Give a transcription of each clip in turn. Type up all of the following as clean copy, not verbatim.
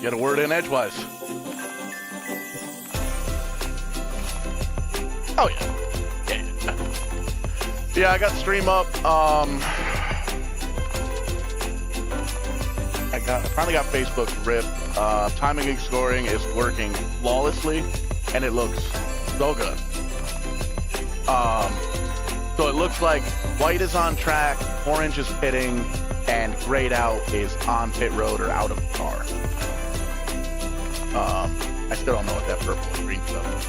Get a word in edgewise. Oh yeah. Yeah, I got stream up. I finally got Facebook ripped. Timing and scoring is working flawlessly, and it looks so good. So it looks like white is on track, orange is pitting, and grayed out is on pit road or out of the car. I still don't know what that purple and green stuff is.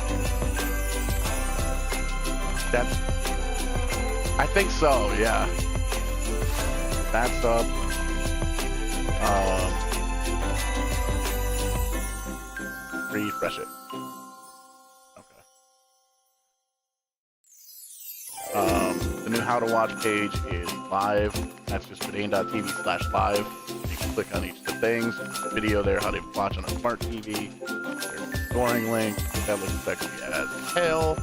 That's, I think so, yeah. That's up. Refresh it. The new How to Watch page is live. That's just VidaneTV/live. You can click on each of the things. Video there, how to watch on a smart TV. There's the scoring link. That looks sexy as hell.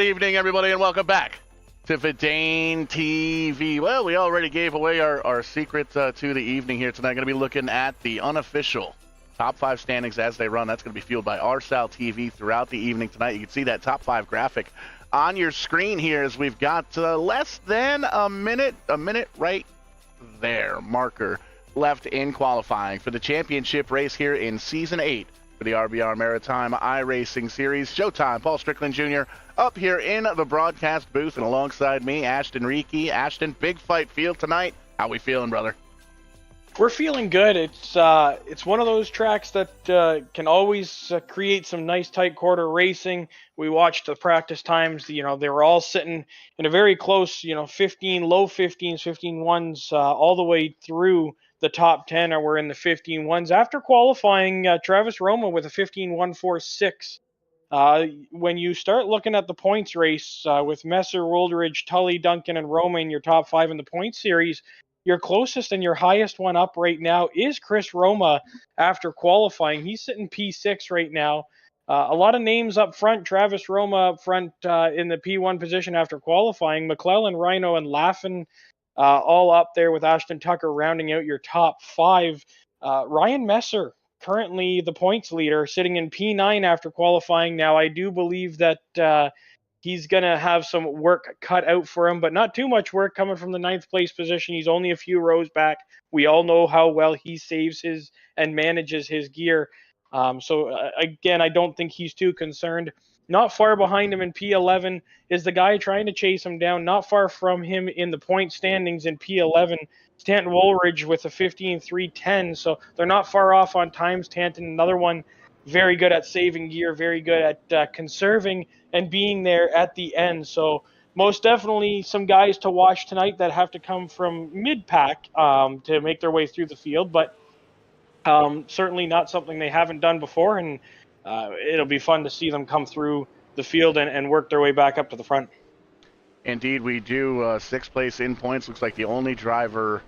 evening, everybody, and welcome back to VidaneTV. Well, we already gave away our secret to the evening here tonight. Going to be looking at the unofficial top 5 standings as they run. That's going to be fueled by RSal TV throughout the evening tonight. You can see that top 5 graphic on your screen here as we've got less than a minute right there, marker left in qualifying for the championship race here in Season 8 for the RBR Maritime iRacing Series. Showtime, Paul Strickland Jr. up here in the broadcast booth, and alongside me, Ashton Reiki. Ashton, big fight field tonight. How we feeling, brother? We're feeling good. It's one of those tracks that can always create some nice tight quarter racing. We watched the practice times. They were all sitting in a very close, 15, low 15s, 15-1s, all the way through the top 10, or we're in the 15-1s. After qualifying, Travis Roma with a 15-1-4-6. When you start looking at the points race with Messer, Woldridge, Tully, Duncan, and Roma in your top 5 in the points series, your closest and your highest one up right now is Chris Roma after qualifying. He's sitting P6 right now. A lot of names up front. Travis Roma up front in the P1 position after qualifying. McClellan, Rhino, and Laffin all up there with Ashton Tucker rounding out your top 5. Ryan Messer, currently the points leader, sitting in P9 after qualifying. Now, I do believe that he's going to have some work cut out for him, but not too much work coming from the 9th place position. He's only a few rows back. We all know how well he saves his and manages his gear. Again, I don't think he's too concerned. Not far behind him in P11 is the guy trying to chase him down. Not far from him in the point standings in P11, Stanton Woolridge with a 15-3-10. So they're not far off on time. Stanton, another one, very good at saving gear, very good at conserving and being there at the end. So most definitely some guys to watch tonight that have to come from mid-pack to make their way through the field, but certainly not something they haven't done before, and it'll be fun to see them come through the field and work their way back up to the front. Indeed, we do. 6th place in points. Looks like the only driver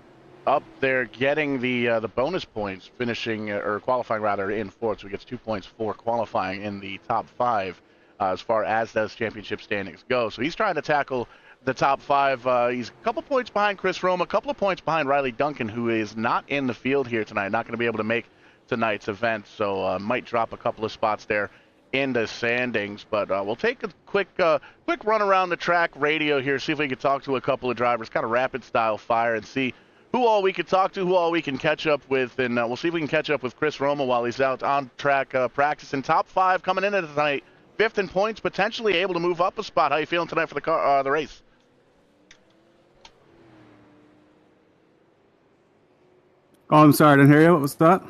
up there getting the bonus points, finishing or qualifying rather in 4th. So he gets 2 points for qualifying in the top 5 as far as those championship standings go. So he's trying to tackle the top 5. He's a couple points behind Chris Roma, a couple of points behind Riley Duncan, who is not in the field here tonight, not going to be able to make tonight's event. So might drop a couple of spots there in the standings. But we'll take a quick run around the track radio here, see if we can talk to a couple of drivers, kind of rapid style fire, and see who all we could talk to, who all we can catch up with, and we'll see if we can catch up with Chris Roma while he's out on track practicing. Top 5 coming in tonight, 5th in points, potentially able to move up a spot. How you feeling tonight for the race? Oh, I'm sorry, I didn't hear you. What was that?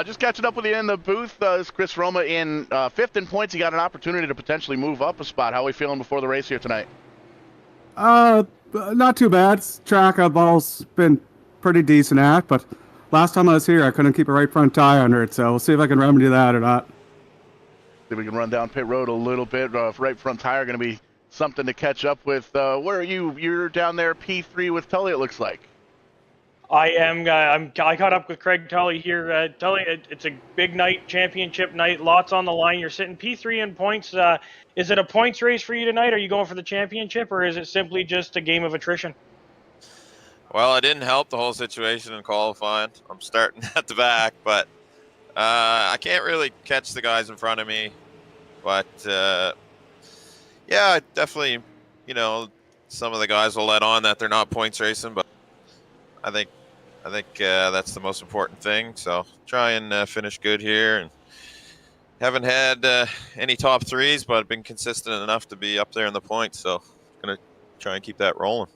Just catching up with you in the booth. Is Chris Roma in 5th in points. He got an opportunity to potentially move up a spot. How are we feeling before the race here tonight? Not too bad. Track I've always been pretty decent at, but last time I was here, I couldn't keep a right front tire under it, so we'll see if I can remedy that or not. See if we can run down pit road a little bit. Right front tire going to be something to catch up with. Where are you? You're down there P3 with Tully, it looks like. I am. I caught up with Craig Tully here. Tully, it's a big night, championship night, lots on the line. You're sitting P3 in points. Is it a points race for you tonight? Are you going for the championship, or is it simply just a game of attrition? Well, I didn't help the whole situation in qualifying. I'm starting at the back, but I can't really catch the guys in front of me. But yeah, definitely, some of the guys will let on that they're not points racing, but I think that's the most important thing. So try and finish good here. And haven't had any top 3s, but I've been consistent enough to be up there in the points. So going to try and keep that rolling.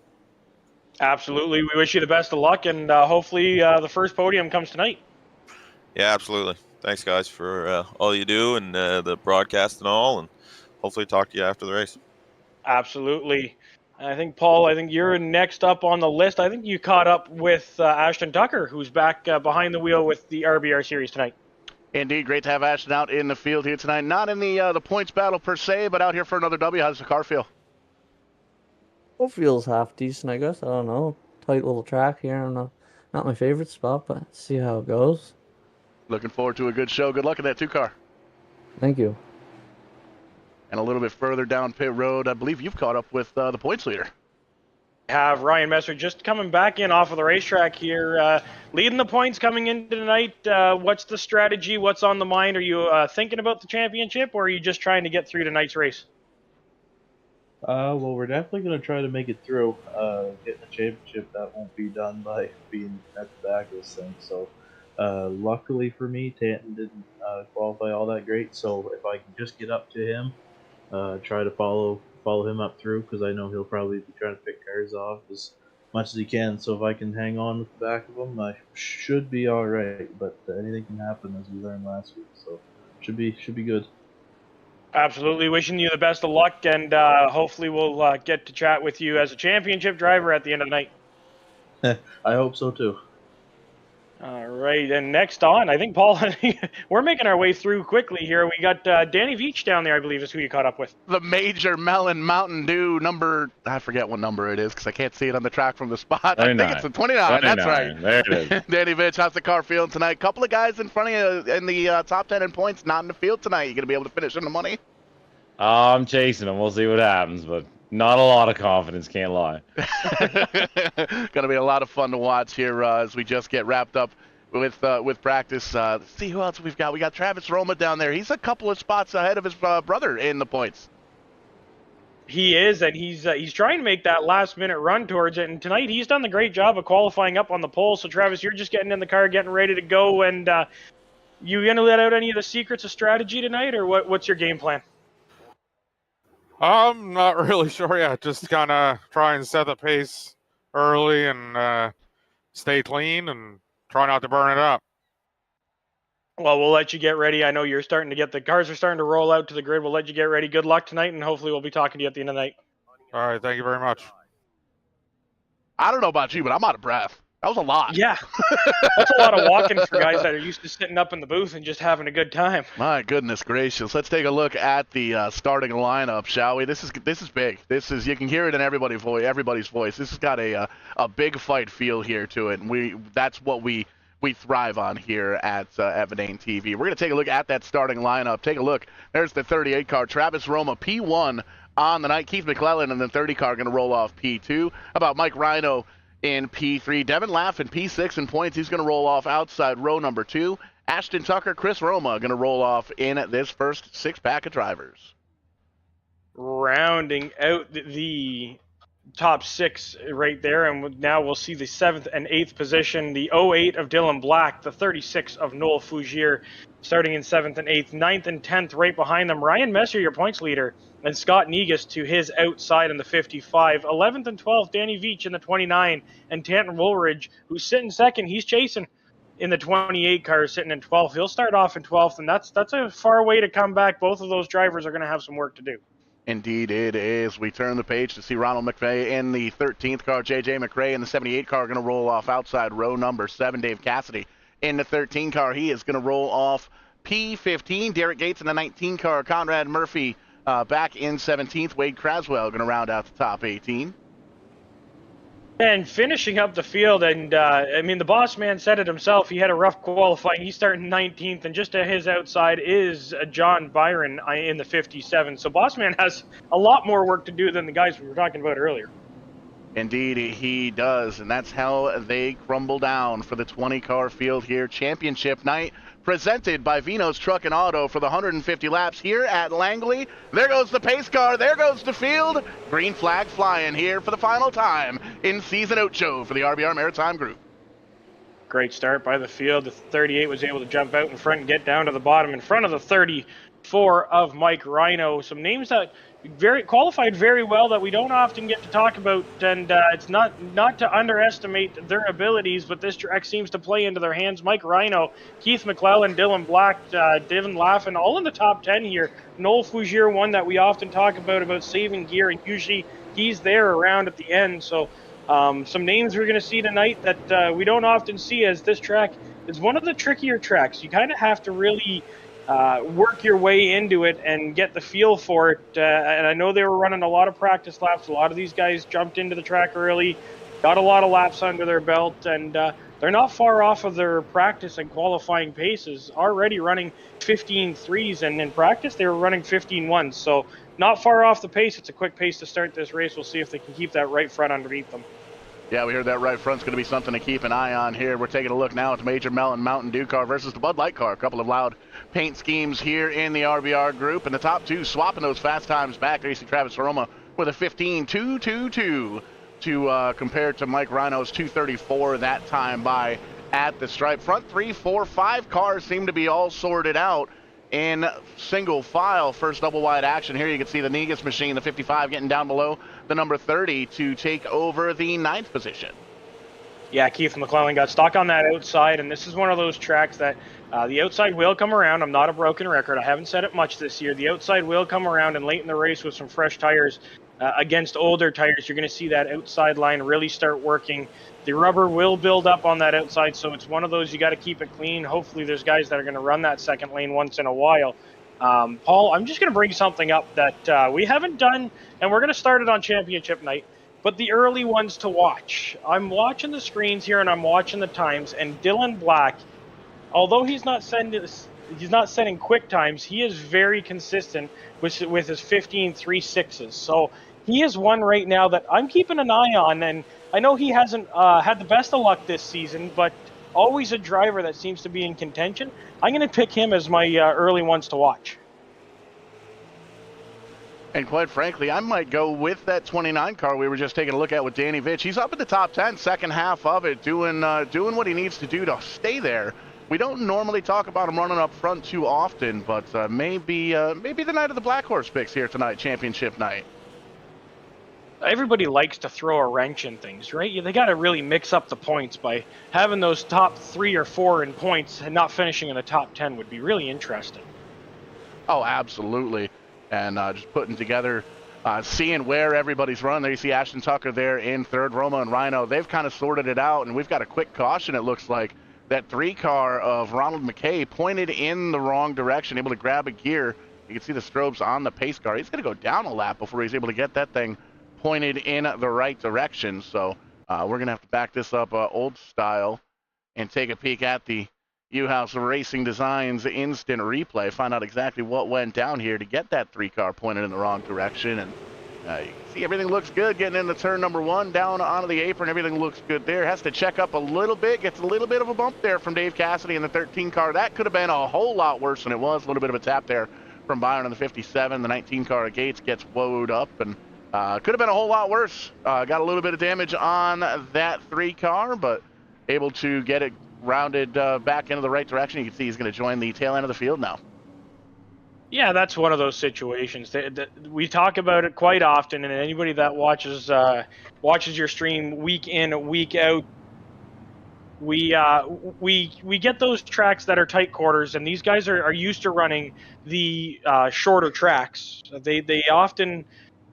Absolutely. We wish you the best of luck, and hopefully the first podium comes tonight. Yeah, absolutely. Thanks, guys, for all you do and the broadcast and all, and hopefully talk to you after the race. Absolutely. I think, Paul, you're next up on the list. I think you caught up with Ashton Tucker, who's back behind the wheel with the RBR series tonight. Indeed, great to have Ashton out in the field here tonight. Not in the points battle per se, but out here for another W. How does the car feel? It feels half decent, I guess. I don't know. Tight little track here. Not my favorite spot, but see how it goes. Looking forward to a good show. Good luck in that 2 car. Thank you. And a little bit further down pit road, I believe you've caught up with the points leader. Have Ryan Messer just coming back in off of the racetrack here, leading the points coming into tonight. What's the strategy? What's on the mind? Are you thinking about the championship, or are you just trying to get through tonight's race? Well, we're definitely going to try to make it through. Getting the championship, that won't be done by being at the back of this thing. So, luckily for me, Tanton didn't qualify all that great. So, if I can just get up to him, try to follow him up through, because I know he'll probably be trying to pick cars off as much as he can. So, if I can hang on with the back of him, I should be all right. But anything can happen, as we learned last week. So, should be good. Absolutely. Wishing you the best of luck, and hopefully we'll get to chat with you as a championship driver at the end of the night. I hope so too. All right, and next on, I think, Paul, we're making our way through quickly here. We got Danny Veach down there, I believe, is who you caught up with. The Major Melon Mountain Dew number, I forget what number it is because I can't see it on the track from the spot. 29. I think it's the 29. That's right. There it is. Danny Veach, how's the car feeling tonight? Couple of guys in front of you in the top 10 in points, not in the field tonight. You going to be able to finish in the money? I'm chasing him. We'll see what happens, but not a lot of confidence, can't lie. Going to be a lot of fun to watch here as we just get wrapped up with practice. See who else we've got. We got Travis Roma down there. He's a couple of spots ahead of his brother in the points. He is, and he's trying to make that last-minute run towards it. And tonight he's done the great job of qualifying up on the pole. So, Travis, you're just getting in the car, getting ready to go. And you going to let out any of the secrets of strategy tonight, or what's your game plan? I'm not really sure yet. Just kind of try and set the pace early and stay clean and try not to burn it up. Well, we'll let you get ready. I know you're starting to get the cars are starting to roll out to the grid. We'll let you get ready. Good luck tonight, and hopefully we'll be talking to you at the end of the night. All right. Thank you very much. I don't know about you, but I'm out of breath. That was a lot. Yeah, that's a lot of walking for guys that are used to sitting up in the booth and just having a good time. My goodness gracious. Let's take a look at the starting lineup, shall we? This is big. This is, you can hear it in everybody's voice. This has got a big fight feel here to it, and that's what we thrive on here at VidaneTV. We're going to take a look at that starting lineup. Take a look. There's the 38 car, Travis Roma, P1 on the night. Keith McClellan in the 30 car going to roll off P2. How about Mike Rhino in P3? Devin Laff in P6 in points. He's going to roll off outside row number 2. Ashton Tucker, Chris Roma going to roll off in this first six-pack of drivers. Rounding out the top 6 right there, and now we'll see the 7th and 8th position. The 08 of Dylan Black, the 36 of Noel Fougier, starting in 7th and 8th. 9th and 10th right behind them, Ryan Messer, your points leader, and Scott Negus to his outside in the 55. 11th and 12th, Danny Veach in the 29, and Tanton Woolridge, who's sitting second. He's chasing in the 28 car, sitting in 12th. He'll start off in 12th, and that's a far way to come back. Both of those drivers are going to have some work to do. Indeed it is. We turn the page to see Ronald McVeigh in the 13th car. J.J. McRae in the 78 car going to roll off outside row number 7. Dave Cassidy in the 13 car. He is going to roll off P15. Derek Gates in the 19 car. Conrad Murphy back in 17th. Wade Craswell going to round out the top 18. And finishing up the field, and I mean, the boss man said it himself. He had a rough qualifying. He's starting 19th, and just to his outside is John Byron in the 57. So boss man has a lot more work to do than the guys we were talking about earlier. Indeed, he does, and that's how they crumble down for the 20-car field here. Championship night presented by Vinos Truck and Auto for the 150 laps here at Langley. There goes the pace car. There goes the field. Green flag flying here for the final time in Season 8 for the RBR Maritime Group. Great start by the field. The 38 was able to jump out in front and get down to the bottom in front of the 34 of Mike Rhino. Some names that qualified very well that we don't often get to talk about, and it's not to underestimate their abilities, but this track seems to play into their hands. Mike Rhino, Keith McClellan, Dylan Black, Devin Laffin, all in the top 10 here. Noel Fougier, one that we often talk about saving gear, and usually he's there around at the end. So some names we're going to see tonight that we don't often see, as this track is one of the trickier tracks. You kind of have to really work your way into it and get the feel for it. And I know they were running a lot of practice laps. A lot of these guys jumped into the track early, got a lot of laps under their belt, and they're not far off of their practice and qualifying paces, already running 15.3s, and in practice they were running 15.1s. So not far off the pace. It's a quick pace to start this race. We'll see if they can keep that right front underneath them. Yeah, we heard that right front's going to be something to keep an eye on here. We're taking a look now at the Major Melon Mountain Dew car versus the Bud Light car. A couple of loud paint schemes here in the RBR group, and the top two swapping those fast times back. There you see Travis Roma with a 15.222 to compare to Mike Rhino's 2:34 that time by at the stripe. Front 3, 4, 5 cars seem to be all sorted out in single file. First double wide action here. You can see the Negus machine, the 55, getting down below the number 30 to take over the 9th position. Yeah, Keith McClellan got stuck on that outside, and this is one of those tracks that the outside will come around. I'm not a broken record. I haven't said it much this year. The outside will come around, and late in the race with some fresh tires against older tires, you're going to see that outside line really start working. The rubber will build up on that outside, so it's one of those you got to keep it clean. Hopefully there's guys that are going to run that second lane once in a while. Paul, I'm just going to bring something up that we haven't done, and we're going to start it on championship night, but the early ones to watch. I'm watching the screens here, and I'm watching the times, and Dylan Black, although he's not setting quick times, he is very consistent with his 15.36s. So he is one right now that I'm keeping an eye on, and I know he hasn't had the best of luck this season, but always a driver that seems to be in contention. I'm going to pick him as my early ones to watch. And quite frankly, I might go with that 29 car we were just taking a look at with Danny Vitch. He's up in the top 10, second half of it, doing what he needs to do to stay there. We don't normally talk about him running up front too often, but maybe the night of the Black Horse picks here tonight, championship night. Everybody likes to throw a wrench in things, right? They got to really mix up the points by having those top 3 or 4 in points and not finishing in the top 10 would be really interesting. Oh, absolutely. And just putting together, seeing where everybody's run. There you see Ashton Tucker there in third, Roma and Rhino. They've kind of sorted it out, and we've got a quick caution, it looks like. That 3 car of Ronald McKay pointed in the wrong direction, able to grab a gear. You can see the strobes on the pace car. He's going to go down a lap before he's able to get that thing pointed in the right direction. So we're going to have to back this up old style and take a peek at the U-House Racing Designs instant replay, find out exactly what went down here to get that 3 car pointed in the wrong direction. And you can see everything looks good getting into turn number 1, down onto the apron. Everything looks good there. Has to check up a little bit, gets a little bit of a bump there from Dave Cassidy in the 13 car. That could have been a whole lot worse than it was. A little bit of a tap there from Byron in the 57. The 19 car at Gates gets woed up, and could have been a whole lot worse. Got a little bit of damage on that 3 car, but able to get it rounded back into the right direction. You can see he's going to join the tail end of the field now. Yeah, that's one of those situations that we talk about it quite often, and anybody that watches your stream week in, week out, we get those tracks that are tight quarters, and these guys are used to running the shorter tracks. They often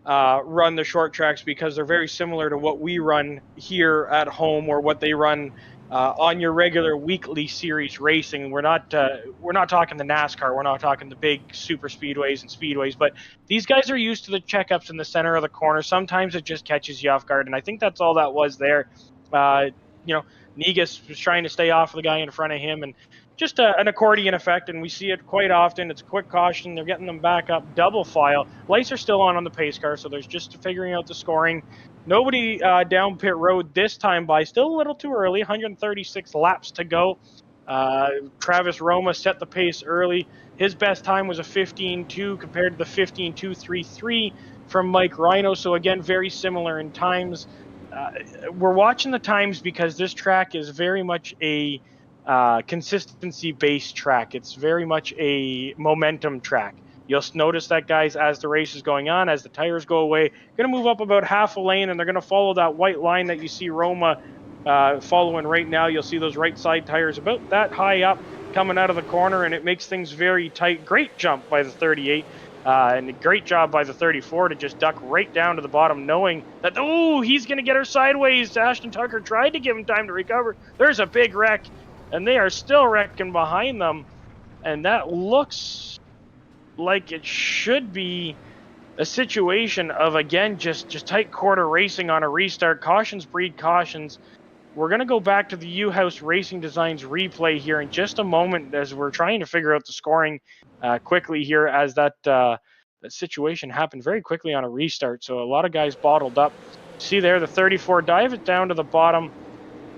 run the short tracks because they're very similar to what we run here at home, or what they run on your regular weekly series racing. We're not talking the NASCAR. We're not talking the big super speedways and speedways, but these guys are used to the checkups in the center of the corner. Sometimes it just catches you off guard, and I think that's all that was there. Negus was trying to stay off of the guy in front of him, and just an accordion effect, and we see it quite often. It's a quick caution. They're getting them back up double file. Lights are still on the pace car, so there's just figuring out the scoring. Nobody down pit road this time by. Still a little too early. 136 laps to go. Travis Roma set the pace early. His best time was a 15.2 compared to the 15.233 from Mike Rhino. So again, very similar in times. We're watching the times because this track is very much a consistency-based track. It's very much a momentum track. You'll notice that, guys, as the race is going on, as the tires go away, going to move up about half a lane, and they're going to follow that white line that you see Roma following right now. You'll see those right side tires about that high up coming out of the corner, and it makes things very tight. Great jump by the 38. And a great job by the 34 to just duck right down to the bottom, knowing that, he's going to get her sideways. Ashton Tucker tried to give him time to recover. There's a big wreck, and they are still wrecking behind them. And that looks like it should be a situation of, again, just tight quarter racing on a restart. Cautions breed cautions. we're going to go back to the U-House Racing Designs replay here in just a moment as we're trying to figure out the scoring quickly here, as that situation happened very quickly on a restart. So a lot of guys bottled up. See there, the 34 dive it down to the bottom.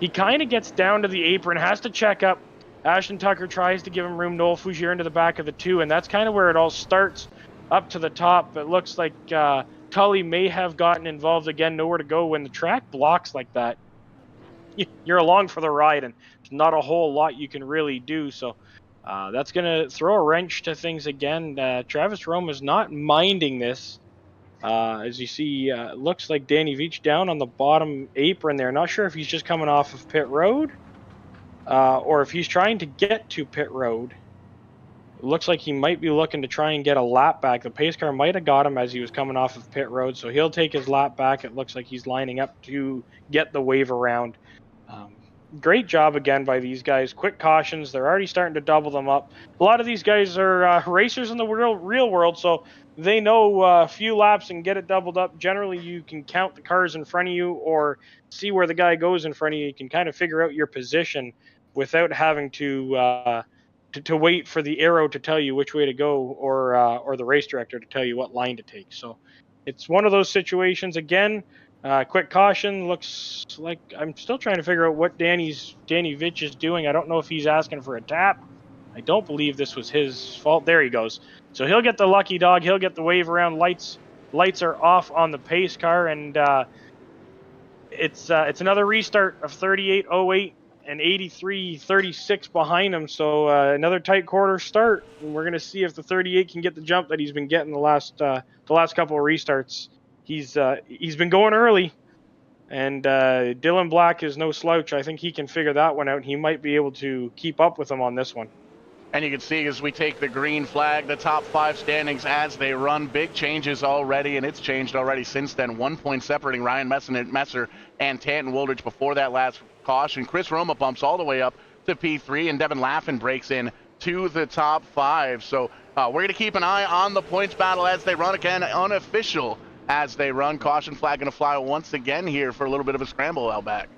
He kind of gets down to the apron, has to check up. Ashton Tucker tries to give him room. Noel Fougere into the back of the 2, and that's kind of where it all starts up to the top. It looks like Tully may have gotten involved again. Nowhere to go when the track blocks like that. You're along for the ride, and there's not a whole lot you can really do. So that's going to throw a wrench to things again. Travis Rome is not minding this. As you see, looks like Danny Veach down on the bottom apron there. Not sure if he's just coming off of pit road or if he's trying to get to pit road. It looks like he might be looking to try and get a lap back. The pace car might have got him as he was coming off of pit road, so he'll take his lap back. It looks like he's lining up to get the wave around. Great job again by these guys. Quick cautions. They're already starting to double them up. A lot of these guys are racers in the real world, so they know a few laps and get it doubled up. Generally, you can count the cars in front of you or see where the guy goes in front of you. You can kind of figure out your position without having to wait for the arrow to tell you which way to go or the race director to tell you what line to take. So it's one of those situations. Again, quick caution. Looks like I'm still trying to figure out what Danny Veach is doing. I don't know if he's asking for a tap. I don't believe this was his fault. There he goes. So he'll get the lucky dog. He'll get the wave around. Lights are off on the pace car, and it's another restart of 38.08 and 83.36 behind him. So another tight quarter start, and we're gonna see if the 38 can get the jump that he's been getting the last couple of restarts. He's been going early, and Dylan Black is no slouch. I think he can figure that one out. He might be able to keep up with him on this one. And you can see as we take the green flag, the top 5 standings as they run. Big changes already, and it's changed already since then. 1 point separating Ryan Messer and Tanton Woolridge before that last caution. Chris Roma bumps all the way up to P3, and Devin Laffin breaks in to the top 5. So we're going to keep an eye on the points battle as they run. Again, unofficial as they run. Caution flag going to fly once again here for a little bit of a scramble out back.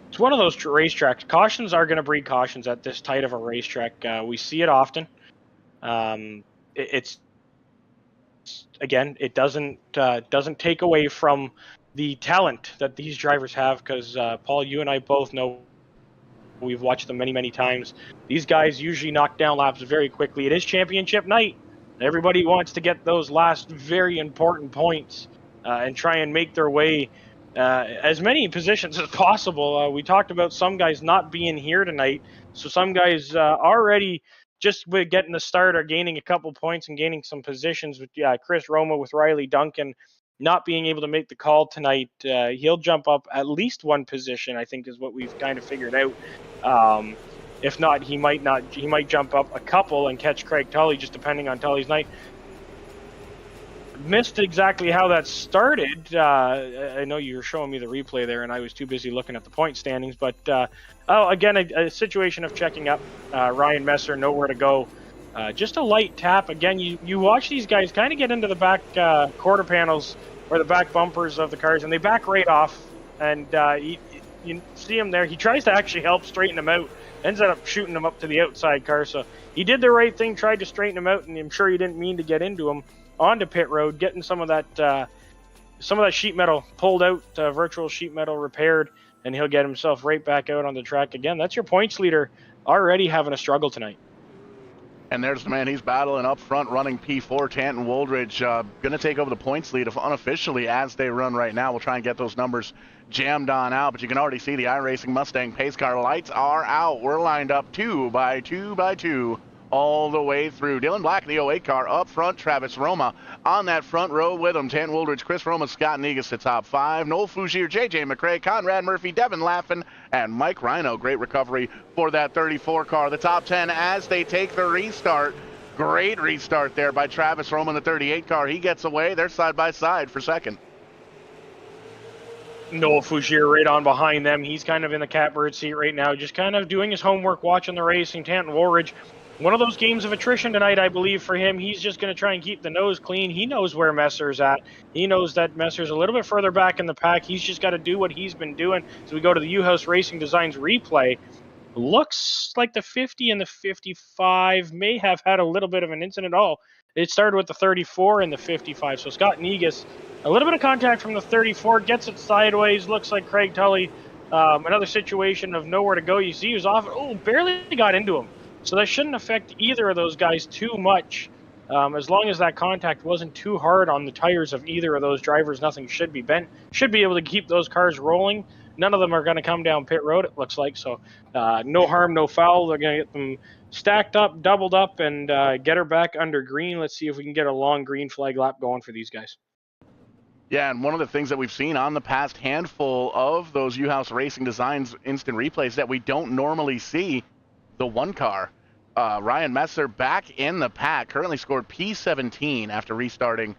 It's one of those racetracks. Cautions are going to breed cautions at this tight of a racetrack. We see it often. It's again, it doesn't take away from the talent that these drivers have, because Paul, you and I both know, we've watched them many times. These guys usually knock down laps very quickly. It is championship night. Everybody wants to get those last very important points and try and make their way as many positions as possible. We talked about some guys not being here tonight, so some guys already just with getting the start are gaining a couple points and gaining some positions. With Chris Roma with Riley Duncan not being able to make the call tonight, he'll jump up at least one position, I think, is what we've kind of figured out. If not, he might jump up a couple and catch Craig Tully, just depending on Tully's night. Missed exactly how that started. I know you were showing me the replay there, and I was too busy looking at the point standings. But again, a situation of checking up. Ryan Messer, nowhere to go. Just a light tap. Again, you watch these guys kind of get into the back quarter panels or the back bumpers of the cars, and they back right off. And you see him there. He tries to actually help straighten them out. Ends up shooting them up to the outside car. So he did the right thing, tried to straighten them out, and I'm sure he didn't mean to get into him. Onto pit road, getting some of that sheet metal pulled out, virtual sheet metal repaired, and he'll get himself right back out on the track again. That's your points leader already having a struggle tonight. And there's the man, he's battling up front, running P4, Tanton Woolridge, going to take over the points lead unofficially as they run right now. We'll try and get those numbers jammed on out, but you can already see the iRacing Mustang pace car lights are out. We're lined up 2 by 2 by 2. All the way through. Dylan Black, the 08 car up front. Travis Roma on that front row with him. Tanton Woolridge, Chris Roma, Scott Negus to top 5. Noel Fougere, JJ McRae, Conrad Murphy, Devin Laffin, and Mike Rhino. Great recovery for that 34 car. The top 10 as they take the restart. Great restart there by Travis Roma in the 38 car. He gets away. They're side by side for second. Noel Fougere right on behind them. He's kind of in the catbird seat right now, just kind of doing his homework, watching the racing. Tanton Woolridge one of those games of attrition tonight, I believe, for him. He's just going to try and keep the nose clean. He knows where Messer's at. He knows that Messer's a little bit further back in the pack. He's just got to do what he's been doing. So we go to the U-House Racing Designs replay. Looks like the 50 and the 55 may have had a little bit of an incident. Oh, it started with the 34 and the 55. So Scott Negus, a little bit of contact from the 34, gets it sideways. Looks like Craig Tully, another situation of nowhere to go. You see he was off. Oh, barely got into him. So that shouldn't affect either of those guys too much. As long as that contact wasn't too hard on the tires of either of those drivers, nothing should be bent. Should be able to keep those cars rolling. None of them are going to come down pit road, it looks like. So no harm, no foul. They're going to get them stacked up, doubled up, and get her back under green. Let's see if we can get a long green flag lap going for these guys. Yeah, and one of the things that we've seen on the past handful of those U-House Racing Designs instant replays that we don't normally see, the one car. Ryan Messer back in the pack, currently scored P17 after restarting,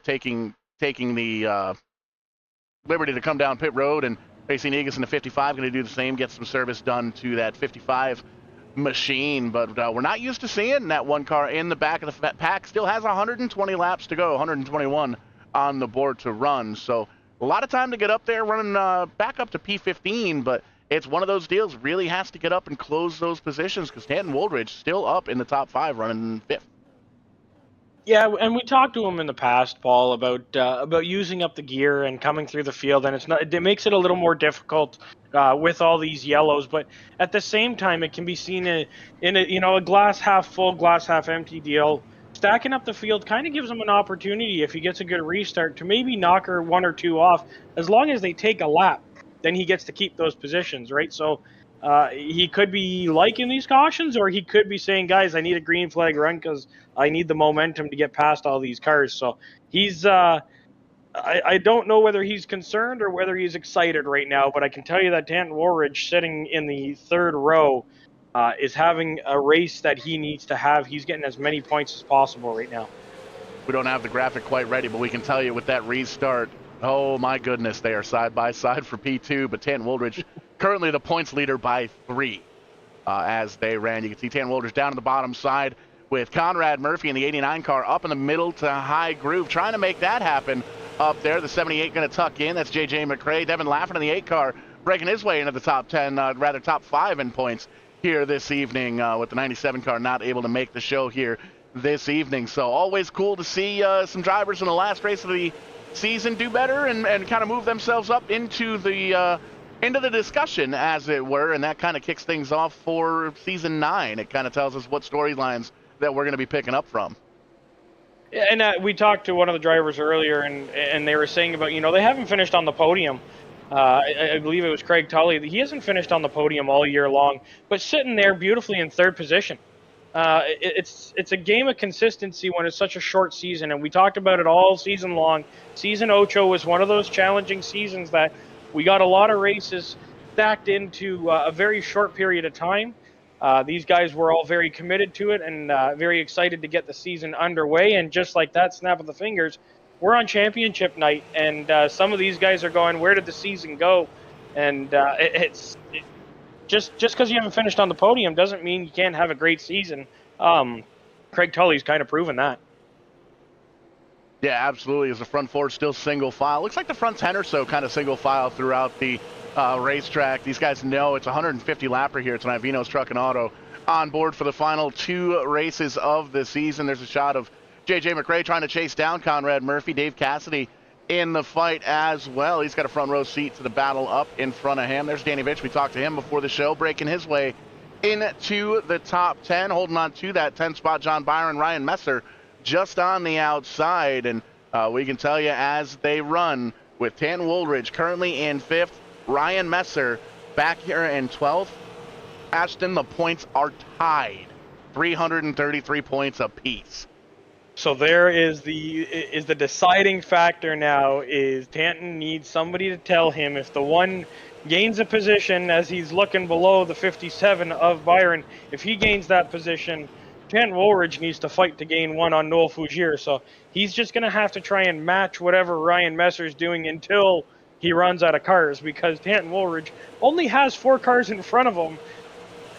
taking the liberty to come down pit road, and Racing Negus in the 55 going to do the same, get some service done to that 55 machine. But we're not used to seeing that one car in the back of the pack. Still has 120 laps to go, 121 on the board to run. So a lot of time to get up there, running back up to P15, but it's one of those deals, really has to get up and close those positions because Stanton Woolridge still up in the top 5, running 5th. Yeah, and we talked to him in the past, Paul, about using up the gear and coming through the field, and it makes it a little more difficult with all these yellows. But at the same time, it can be seen in a glass half full, glass half empty deal. Stacking up the field kind of gives him an opportunity, if he gets a good restart, to maybe knock her 1 or 2 off. As long as they take a lap, then he gets to keep those positions, right? So he could be liking these cautions, or he could be saying, guys, I need a green flag run because I need the momentum to get past all these cars. So he's I don't know whether he's concerned or whether he's excited right now, but I can tell you that Tanton Woolridge, sitting in the 3rd row, is having a race that he needs to have. He's getting as many points as possible right now. We don't have the graphic quite ready, but we can tell you with that restart, oh my goodness, they are side by side for P2, but Tanton Woolridge currently the points leader by 3 as they ran. You can see Tanton Woolridge down to the bottom side with Conrad Murphy in the 89 car up in the middle to high groove, trying to make that happen up there. The 78 going to tuck in. That's JJ McRae. Devin Laffin in the 8 car breaking his way into the top 10, rather top 5 in points here this evening, with the 97 car not able to make the show here this evening. So always cool to see some drivers in the last race of the season do better and kind of move themselves up into the discussion, as it were, and that kind of kicks things off for season 9. It kind of tells us what storylines that we're going to be picking up from. And we talked to one of the drivers earlier, and they were saying about, they haven't finished on the podium. I believe it was Craig Tully. He hasn't finished on the podium all year long, but sitting there beautifully in 3rd position. It's a game of consistency when it's such a short season, and we talked about it all season long. Season Ocho was one of those challenging seasons that we got a lot of races stacked into a very short period of time. These guys were all very committed to it and very excited to get the season underway, and just like that, snap of the fingers, we're on championship night, and some of these guys are going, where did the season go? And just because you haven't finished on the podium doesn't mean you can't have a great season. Craig Tully's kind of proven that. Yeah, absolutely. As the front 4 still single file. Looks like the front 10 or so kind of single file throughout the racetrack. These guys know it's 150 lapper here tonight. Vino's Truck and Auto on board for the final 2 races of the season. There's a shot of JJ McRae trying to chase down Conrad Murphy. Dave Cassidy in the fight as well. He's got a front row seat to the battle up in front of him. There's Danny Vitch. We talked to him before the show, breaking his way into the top 10, holding on to that 10 spot. John Byron, Ryan Messer just on the outside, and we can tell you as they run with Tanton Woolridge currently in 5th, Ryan Messer back here in 12th. Ashton, the points are tied, 333 points apiece. So there is the deciding factor now. Is Tanton needs somebody to tell him if the one gains a position as he's looking below the 57 of Byron. If he gains that position, Tanton Woolridge needs to fight to gain one on Noel Fougier. So he's just going to have to try and match whatever Ryan Messer's doing until he runs out of cars, because Tanton Woolridge only has 4 cars in front of him.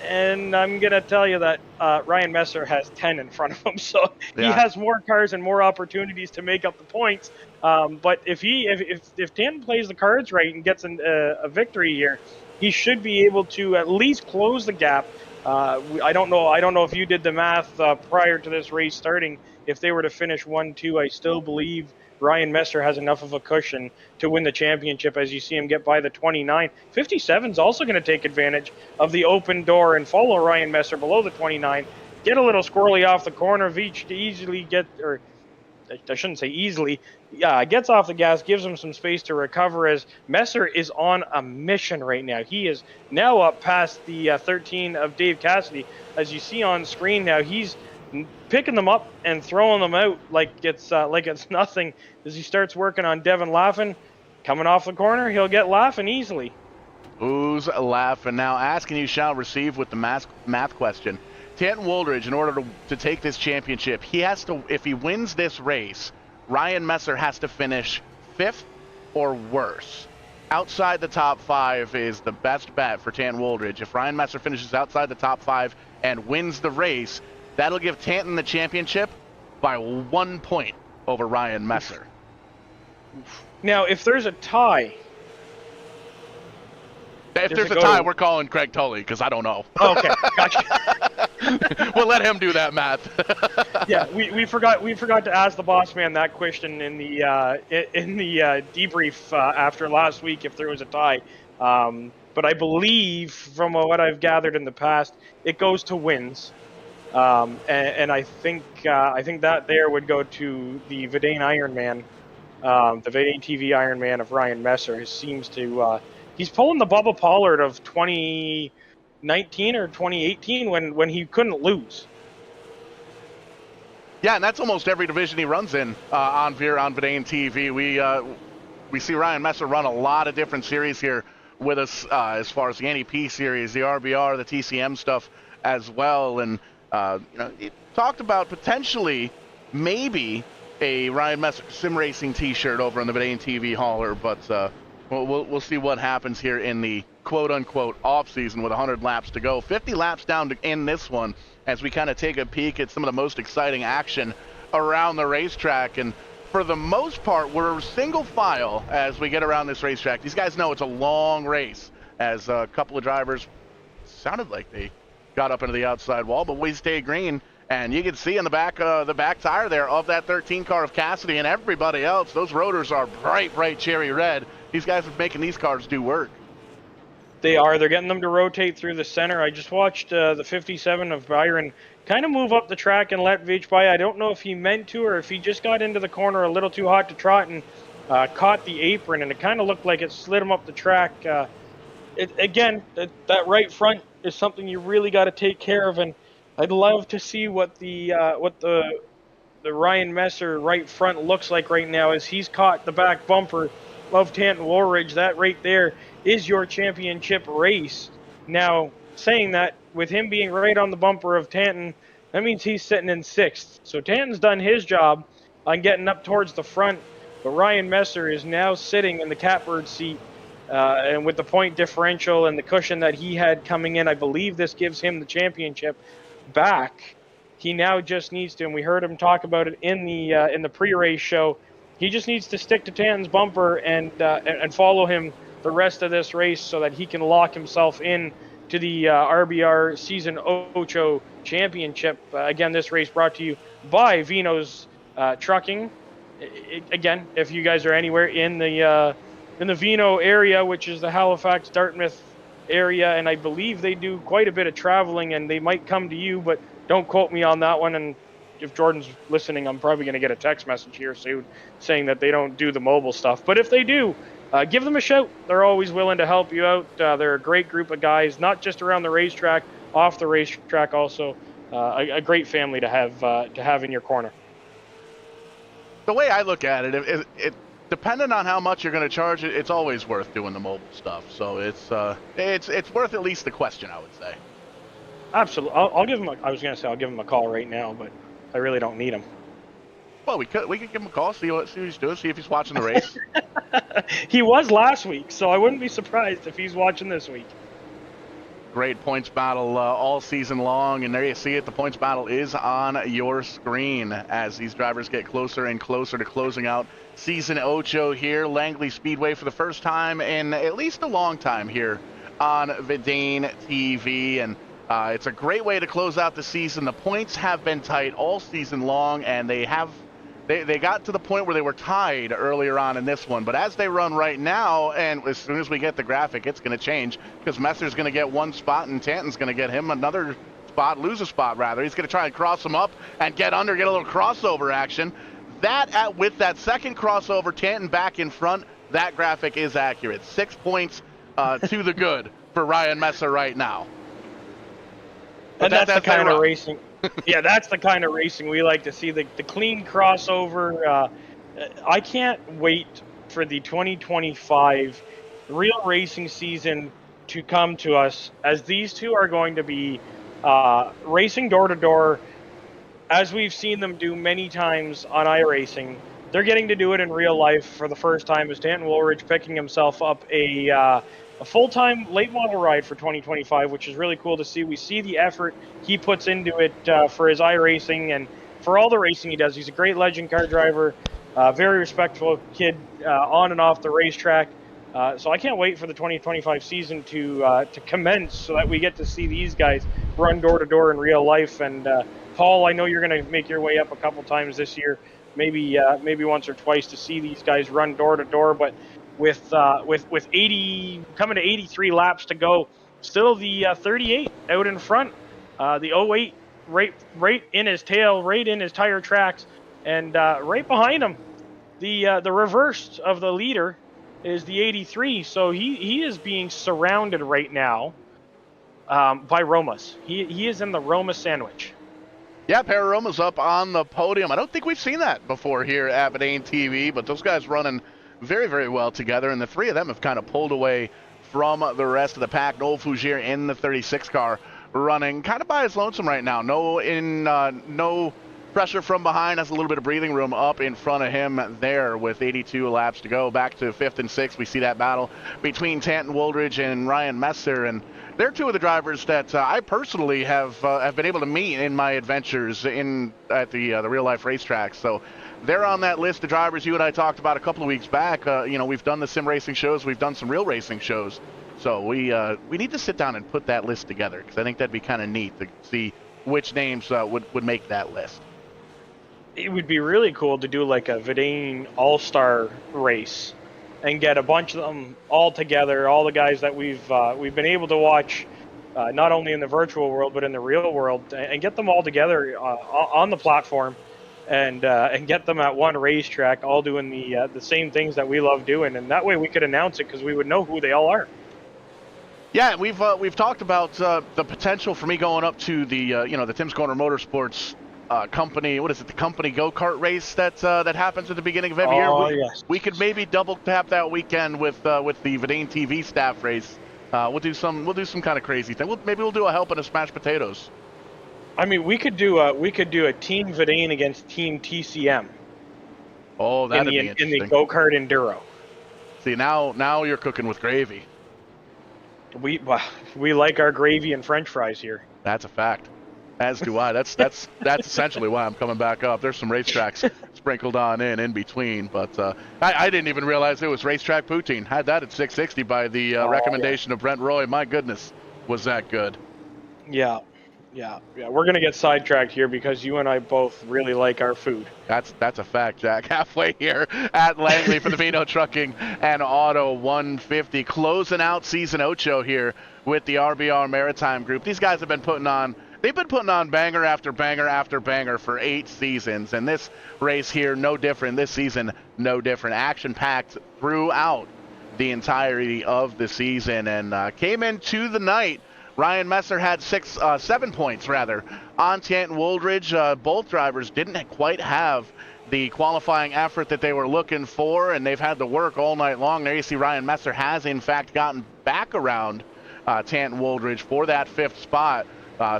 and I'm going to tell you that Ryan Messer has 10 in front of him, so he Yeah. has more cars and more opportunities to make up the points. But if Tanton plays the cards right and gets a victory here, he should be able to at least close the gap. I don't know if you did the math prior to this race starting. If they were to finish 1-2, I still believe Ryan Messer has enough of a cushion to win the championship, as you see him get by the 29. 57 is also going to take advantage of the open door and follow Ryan Messer below the 29. Get a little squirrely off the corner. Veach to easily get, or I shouldn't say easily, gets off the gas, gives him some space to recover as Messer is on a mission right now. He is now up past the 13 of Dave Cassidy. As you see on screen now, he's picking them up and throwing them out like it's nothing as he starts working on Devin Laffin. Coming off the corner, he'll get Laffin easily. Who's laughing now? Asking you shall receive with the math question. Tanton Woldridge, in order to take this championship, he has to, if he wins this race, Ryan Messer has to finish 5th or worse. Outside the top 5 is the best bet for Tanton Woldridge. If Ryan Messer finishes outside the top 5 and wins the race, that'll give Tanton the championship by 1 point over Ryan Messer. Now, if there's a tie... If there's a tie, we're calling Craig Tully, because I don't know. Okay, gotcha. We'll let him do that math. Yeah, we forgot to ask the boss man that question in the debrief after last week if there was a tie. But I believe, from what I've gathered in the past, it goes to wins. And I think that there would go to the Vidane Ironman, the VidaneTV Ironman of Ryan Messer. He seems to he's pulling the Bubba Pollard of 2019 or 2018 when he couldn't lose. Yeah, and that's almost every division he runs in on VidaneTV. We see Ryan Messer run a lot of different series here with us as far as the NEP series, the RBR, the TCM stuff as well. And he talked about potentially maybe a Ryan Messer sim racing T-shirt over on the VidaneTV hauler, but we'll see what happens here in the quote-unquote off-season with 100 laps to go. 50 laps down to end this one as we kind of take a peek at some of the most exciting action around the racetrack. And for the most part, we're single file as we get around this racetrack. These guys know it's a long race, as a couple of drivers sounded like they got up into the outside wall, but we stay green. And you can see in the back tire there of that 13 car of Cassidy and everybody else, those rotors are bright cherry red. These guys are making these cars do work. They are. They're getting them to rotate through the center. I just watched the 57 of Byron kind of move up the track and let Vich by. I don't know if he meant to or if he just got into the corner a little too hot to trot and caught the apron, and it kind of looked like it slid him up the track. Again, that right front is something you really got to take care of, and I'd love to see what the Ryan Messer right front looks like right now as he's caught the back bumper of Tanton Woolridge. That right there is your championship race. Now, saying that, with him being right on the bumper of Tanton, that means he's sitting in 6th. So Tanton's done his job on getting up towards the front, but Ryan Messer is now sitting in the catbird seat. And with the point differential and the cushion that he had coming in, I believe this gives him the championship back. He now just needs to, and we heard him talk about it in the pre-race show, he just needs to stick to Tanton's bumper and follow him the rest of this race so that he can lock himself in to the RBR Season Ocho Championship. Again, this race brought to you by Vino's Trucking. Again, if you guys are anywhere in the Vino area, which is the Halifax, Dartmouth area, and I believe they do quite a bit of traveling, and they might come to you, but don't quote me on that one. And if Jordan's listening, I'm probably going to get a text message here soon saying that they don't do the mobile stuff. But if they do, give them a shout. They're always willing to help you out. They're a great group of guys, not just around the racetrack, off the racetrack also. A great family to have in your corner. The way I look at it, depending on how much you're going to charge it, it's always worth doing the mobile stuff. So it's worth at least the question, I would say. Absolutely. I'll give him. I was going to say I'll give him a call right now, but I really don't need him. Well, we could give him a call, see what he's doing, see if he's watching the race. He was last week, so I wouldn't be surprised if he's watching this week. Great points battle all season long, and there you see it. The points battle is on your screen as these drivers get closer and closer to closing out Season Ocho here. Langley Speedway for the first time in at least a long time here on VidaneTV, and it's a great way to close out the season. The points have been tight all season long, and they got to the point where they were tied earlier on in this one. But as they run right now, and as soon as we get the graphic, it's going to change because Messer's going to get one spot and Tanton's going to get him another spot, lose a spot rather. He's going to try and cross him up and get under, get a little crossover action. With that second crossover, Tanton back in front, that graphic is accurate. 6 points to the good for Ryan Messer right now. And that's the kind of racing. Yeah, that's the kind of racing we like to see, the clean crossover. I can't wait for the 2025 real racing season to come to us, as these two are going to be racing door-to-door, as we've seen them do many times on iRacing. They're getting to do it in real life for the first time, as Tanton Woolridge picking himself up a full-time late model ride for 2025, which is really cool to see. We see the effort he puts into it for his iRacing and for all the racing he does. He's a great legend car driver, very respectful kid on and off the racetrack. So I can't wait for the 2025 season to commence so that we get to see these guys run door-to-door in real life. And Paul, I know you're going to make your way up a couple times this year, maybe once or twice, to see these guys run door-to-door, but with 80 coming to 83 laps to go, still the 38 out in front, the 08 right in his tail, right in his tire tracks, and right behind him, the reverse of the leader is the 83. So he is being surrounded right now by Romas. He is in the Roma sandwich. Yeah, pair of Romas up on the podium. I don't think we've seen that before here at VidaneTV, but those guys running very, very well together, and the three of them have kind of pulled away from the rest of the pack. Noel Fougere in the 36 car running kind of by his lonesome right now. No pressure from behind, has a little bit of breathing room up in front of him there with 82 laps to go. Back to 5th and 6th, we see that battle between Tanton Woolridge and Ryan Messer, and they're two of the drivers that I personally have been able to meet in my adventures at the real life racetracks. So they're on that list of drivers you and I talked about a couple of weeks back. We've done the sim racing shows, we've done some real racing shows. So we need to sit down and put that list together, because I think that'd be kind of neat to see which names would make that list. It would be really cool to do like a Vidane All-Star race and get a bunch of them all together, all the guys that we've been able to watch, not only in the virtual world but in the real world, and get them all together on the platform, and get them at one racetrack, all doing the same things that we love doing, and that way we could announce it because we would know who they all are. Yeah, we've talked about the potential for me going up to the Tim's Corner Motorsports company. What is it? The company go-kart race that happens at the beginning of every year. Yes. We could maybe double tap that weekend with the VidaneTV staff race. We'll do some kind of crazy thing. Maybe we'll do a helping of smashed potatoes. I mean, we could do a Team Vidane against Team TCM. Oh, that'd be interesting. In the go-kart enduro. See, now you're cooking with gravy. We like our gravy and French fries here. That's a fact. As do I. That's essentially why I'm coming back up. There's some racetracks sprinkled on in between, but I didn't even realize it was racetrack poutine. Had that at 660 by the recommendation of Brent Roy. My goodness, was that good? Yeah. We're gonna get sidetracked here because you and I both really like our food. That's a fact, Jack. Halfway here at Langley for the Vienotte Trucking and Auto 150, closing out Season Ocho here with the RBR Maritime Group. These guys have been putting on banger after banger after banger for 8 seasons, and this race here no different. This season no different. Action packed throughout the entirety of the season, and came into the night. Ryan Messer had 7 points rather on Tanton Woolridge. Both drivers didn't quite have the qualifying effort that they were looking for, and they've had to work all night long. There you see Ryan Messer has in fact gotten back around Tanton Woolridge for that 5th spot.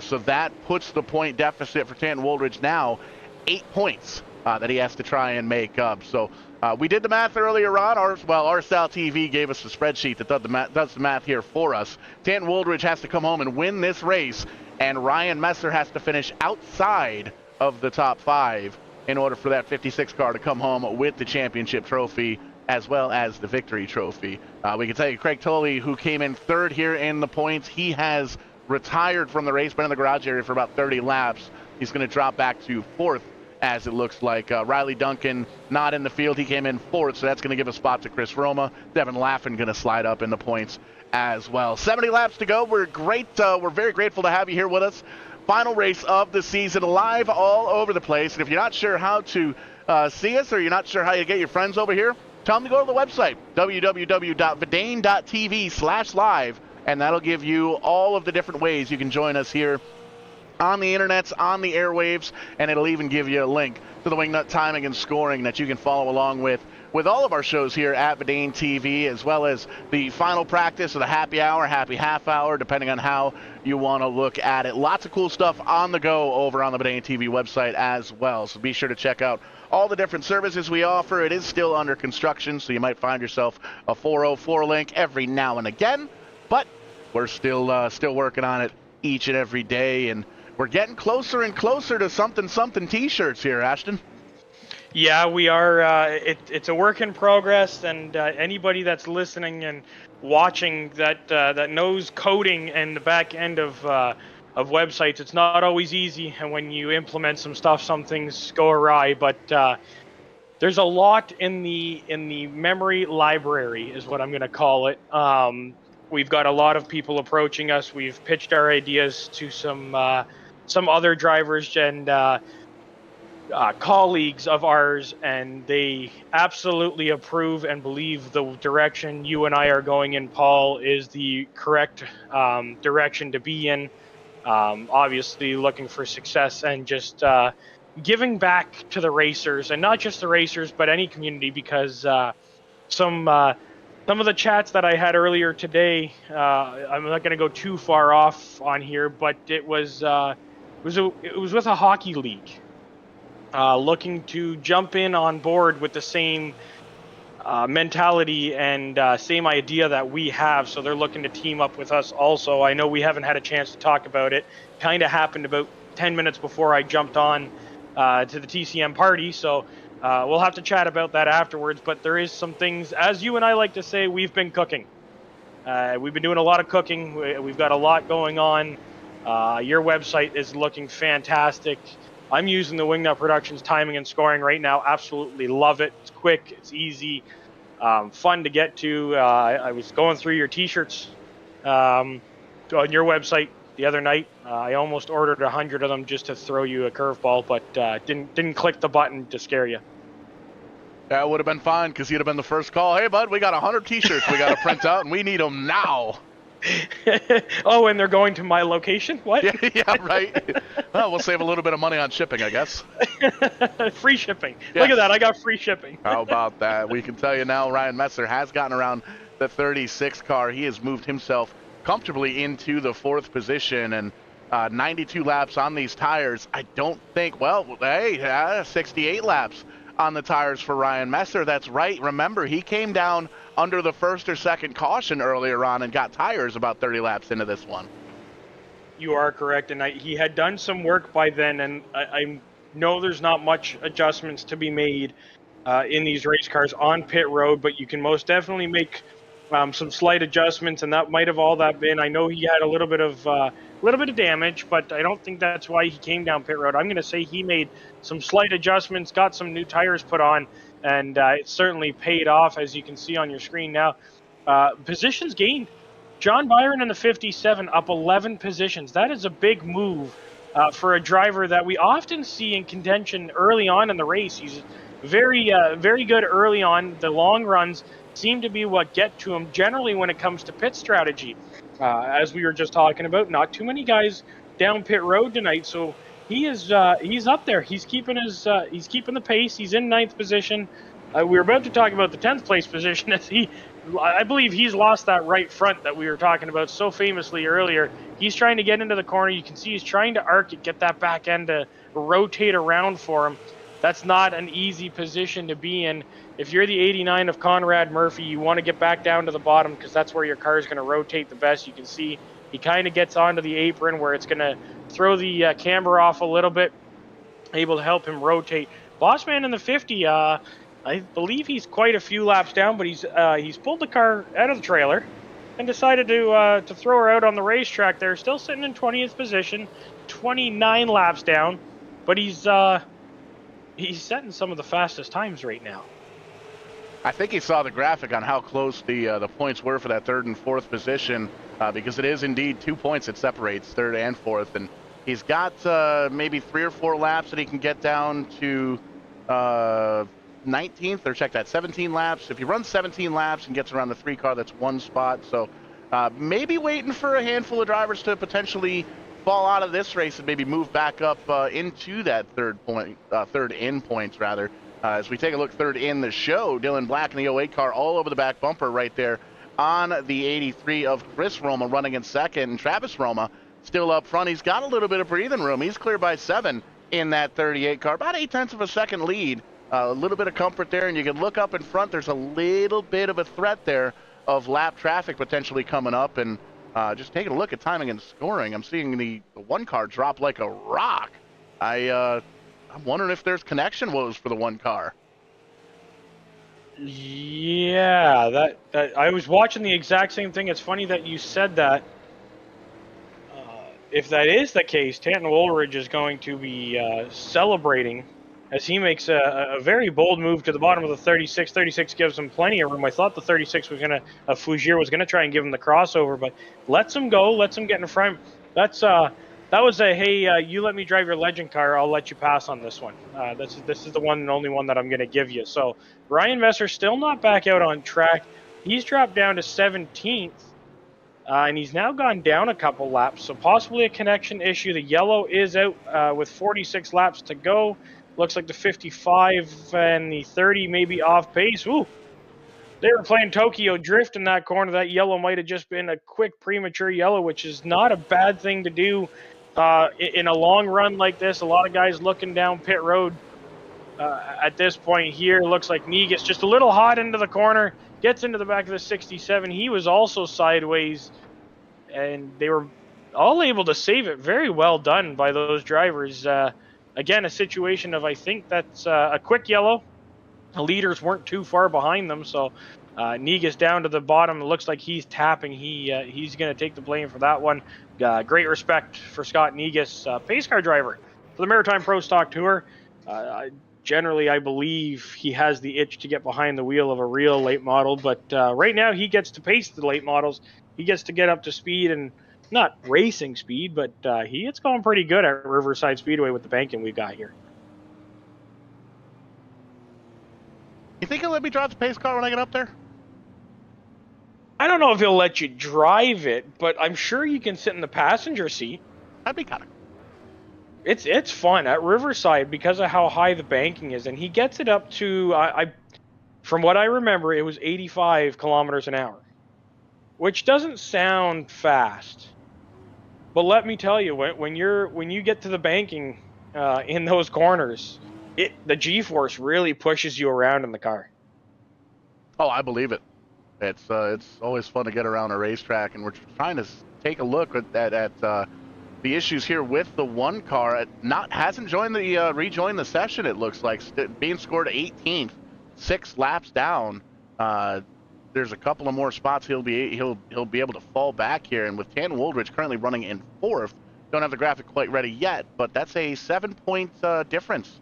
So that puts the point deficit for Tanton Woolridge now 8 points that he has to try and make up. So we did the math earlier on. RSal TV gave us a spreadsheet that does the math here for us. Tanton Woldridge has to come home and win this race, and Ryan Messer has to finish outside of the top 5 in order for that 56 car to come home with the championship trophy as well as the victory trophy. We can tell you Craig Tully, who came in 3rd here in the points, he has retired from the race, been in the garage area for about 30 laps. He's going to drop back to 4th, as it looks like. Riley Duncan not in the field. He came in 4th, so that's going to give a spot to Chris Roma. Devin Laffin going to slide up in the points as well. 70 laps to go. We're very grateful to have you here with us. Final race of the season, live all over the place. And if you're not sure how to see us, or you're not sure how you get your friends over here, tell them to go to the website, www.vidane.tv/live, and that'll give you all of the different ways you can join us here on the internets, on the airwaves, and it'll even give you a link to the Wingnut timing and scoring that you can follow along with all of our shows here at VidaneTV, as well as the final practice of the happy hour, happy half hour, depending on how you want to look at it. Lots of cool stuff on the go over on the VidaneTV website as well, so be sure to check out all the different services we offer. It is still under construction, so you might find yourself a 404 link every now and again, but we're still working on it each and every day, and we're getting closer and closer to something t-shirts here, Ashton. Yeah, we are. It's a work in progress, and anybody that's listening and watching that knows coding and the back end of websites, it's not always easy. And when you implement some stuff, some things go awry. But there's a lot in the memory library, is what I'm going to call it. We've got a lot of people approaching us. We've pitched our ideas to some other drivers and colleagues of ours, and they absolutely approve and believe the direction you and I are going in, Paul, is the correct direction to be in. Obviously looking for success and just giving back to the racers, and not just the racers, but any community, because some of the chats that I had earlier today, I'm not going to go too far off on here, but it was with a hockey league. Looking to jump in on board with the same mentality and same idea that we have. So they're looking to team up with us also. I know we haven't had a chance to talk about it. Kind of happened about 10 minutes before I jumped on to the TCM party. So we'll have to chat about that afterwards. But there is some things, as you and I like to say, we've been cooking. We've been doing a lot of cooking. We've got a lot going on. Your website is looking fantastic. I'm using the Wingnut Productions timing and scoring right now. Absolutely love it. It's quick. It's easy. Fun to get to. I was going through your T-shirts on your website the other night. I almost ordered 100 of them just to throw you a curveball, but didn't click the button to scare you. That would have been fine, because you'd have been the first call. Hey, bud, we got 100 T-shirts we got to print out, and we need them now. Oh, and they're going to my location? What? Yeah, right. Well, we'll save a little bit of money on shipping, I guess. Free shipping. Yes. Look at that. I got free shipping. How about that? We can tell you now, Ryan Messer has gotten around the 36 car. He has moved himself comfortably into the 4th position, and 92 laps on these tires. I don't think, well, hey, 68 laps on the tires for Ryan Messer. That's right. Remember, he came down under the 1st or 2nd caution earlier on and got tires about 30 laps into this one. You are correct, and he had done some work by then, and I know there's not much adjustments to be made in these race cars on pit road, but you can most definitely make some slight adjustments, and that might have all that been. I know he had a little bit of damage, but I don't think that's why he came down pit road. I'm going to say he made some slight adjustments, got some new tires put on, and it certainly paid off, as you can see on your screen now. Positions gained. John Byron in the 57 up 11 positions. That is a big move for a driver that we often see in contention early on in the race. He's very good early on. The long runs seem to be what get to him generally when it comes to pit strategy. As we were just talking about, not too many guys down pit road tonight, so he's up there. He's keeping the pace. He's in 9th position. We were about to talk about the 10th place position, as I believe he's lost that right front that we were talking about so famously earlier. He's trying to get into the corner. You can see he's trying to arc it, get that back end to rotate around for him. that's not an easy position to be in. If you're the 89 of Conrad Murphy, you want to get back down to the bottom because that's where your car is going to rotate the best. You can see he kind of gets onto the apron where it's going to throw the camber off a little bit, able to help him rotate. Bossman in the 50, I believe he's quite a few laps down, but he's pulled the car out of the trailer and decided to throw her out on the racetrack there. Still sitting in 20th position, 29 laps down, but he's setting some of the fastest times right now. I think he saw the graphic on how close the points were for that third and fourth position, because it is indeed 2 points that separates third and fourth, and he's got maybe 3 or 4 laps that he can get down to 19th, or check that, 17 laps. If he runs 17 laps and gets around the 3 car, that's 1 spot. So maybe waiting for a handful of drivers to potentially fall out of this race and maybe move back up into that third in points rather. As we take a look third in the show, Dylan Black in the 08 car all over the back bumper right there on the 83 of Chris Roma running in second. And Travis Roma still up front. He's got a little bit of breathing room. He's clear by 7 in that 38 car, about 0.8 of a second lead. A little bit of comfort there, and you can look up in front. There's a little bit of a threat there of lap traffic potentially coming up. And just taking a look at timing and scoring, I'm seeing the 1 car drop like a rock. I'm wondering if there's connection woes for the 1 car. Yeah, that I was watching the exact same thing. It's funny that you said that. If that is the case, Tanton Woolridge is going to be celebrating as he makes a very bold move to the bottom of the 36. 36 gives him plenty of room. I thought the 36 was Fougere was gonna try and give him the crossover, but lets him go, lets him get in front. That was a, hey, you let me drive your legend car, I'll let you pass on this one. This is the one and only one that I'm going to give you. So Ryan Messer still not back out on track. He's dropped down to 17th, and he's now gone down a couple laps, so possibly a connection issue. The yellow is out with 46 laps to go. Looks like the 55 and the 30 may be off pace. Ooh, they were playing Tokyo Drift in that corner. That yellow might have just been a quick premature yellow, which is not a bad thing to do. In a long run like this, a lot of guys looking down pit road at this point here. Looks like Negus just a little hot into the corner, gets into the back of the 67. He was also sideways, and they were all able to save it. Very well done by those drivers. Again, a situation of, I think that's a quick yellow. The leaders weren't too far behind them, so Negus down to the bottom. It looks like he's tapping. He's going to take the blame for that one. Great respect for Scott Negus, pace car driver for the Maritime Pro Stock Tour. Generally, I believe he has the itch to get behind the wheel of a real late model, but right now he gets to pace the late models. He gets to get up to speed, and not racing speed, but it's going pretty good at Riverside Speedway with the banking we've got here. You think he'll let me drive the pace car when I get up there? I don't know if he'll let you drive it, but I'm sure you can sit in the passenger seat. That'd be kind of cool. It's fun at Riverside because of how high the banking is, and he gets it up to from what I remember, it was 85 kilometers an hour, which doesn't sound fast. But let me tell you, when you get to the banking in those corners, the G-force really pushes you around in the car. Oh, I believe it. It's always fun to get around a racetrack, and we're trying to take a look at the issues here with the 1 car. It hasn't joined the rejoined the session. It looks like being scored 18th, 6 laps down. There's a couple of more spots he'll be able to fall back here, and with Tan Woolridge currently running in 4th, don't have the graphic quite ready yet, but that's a 7-point difference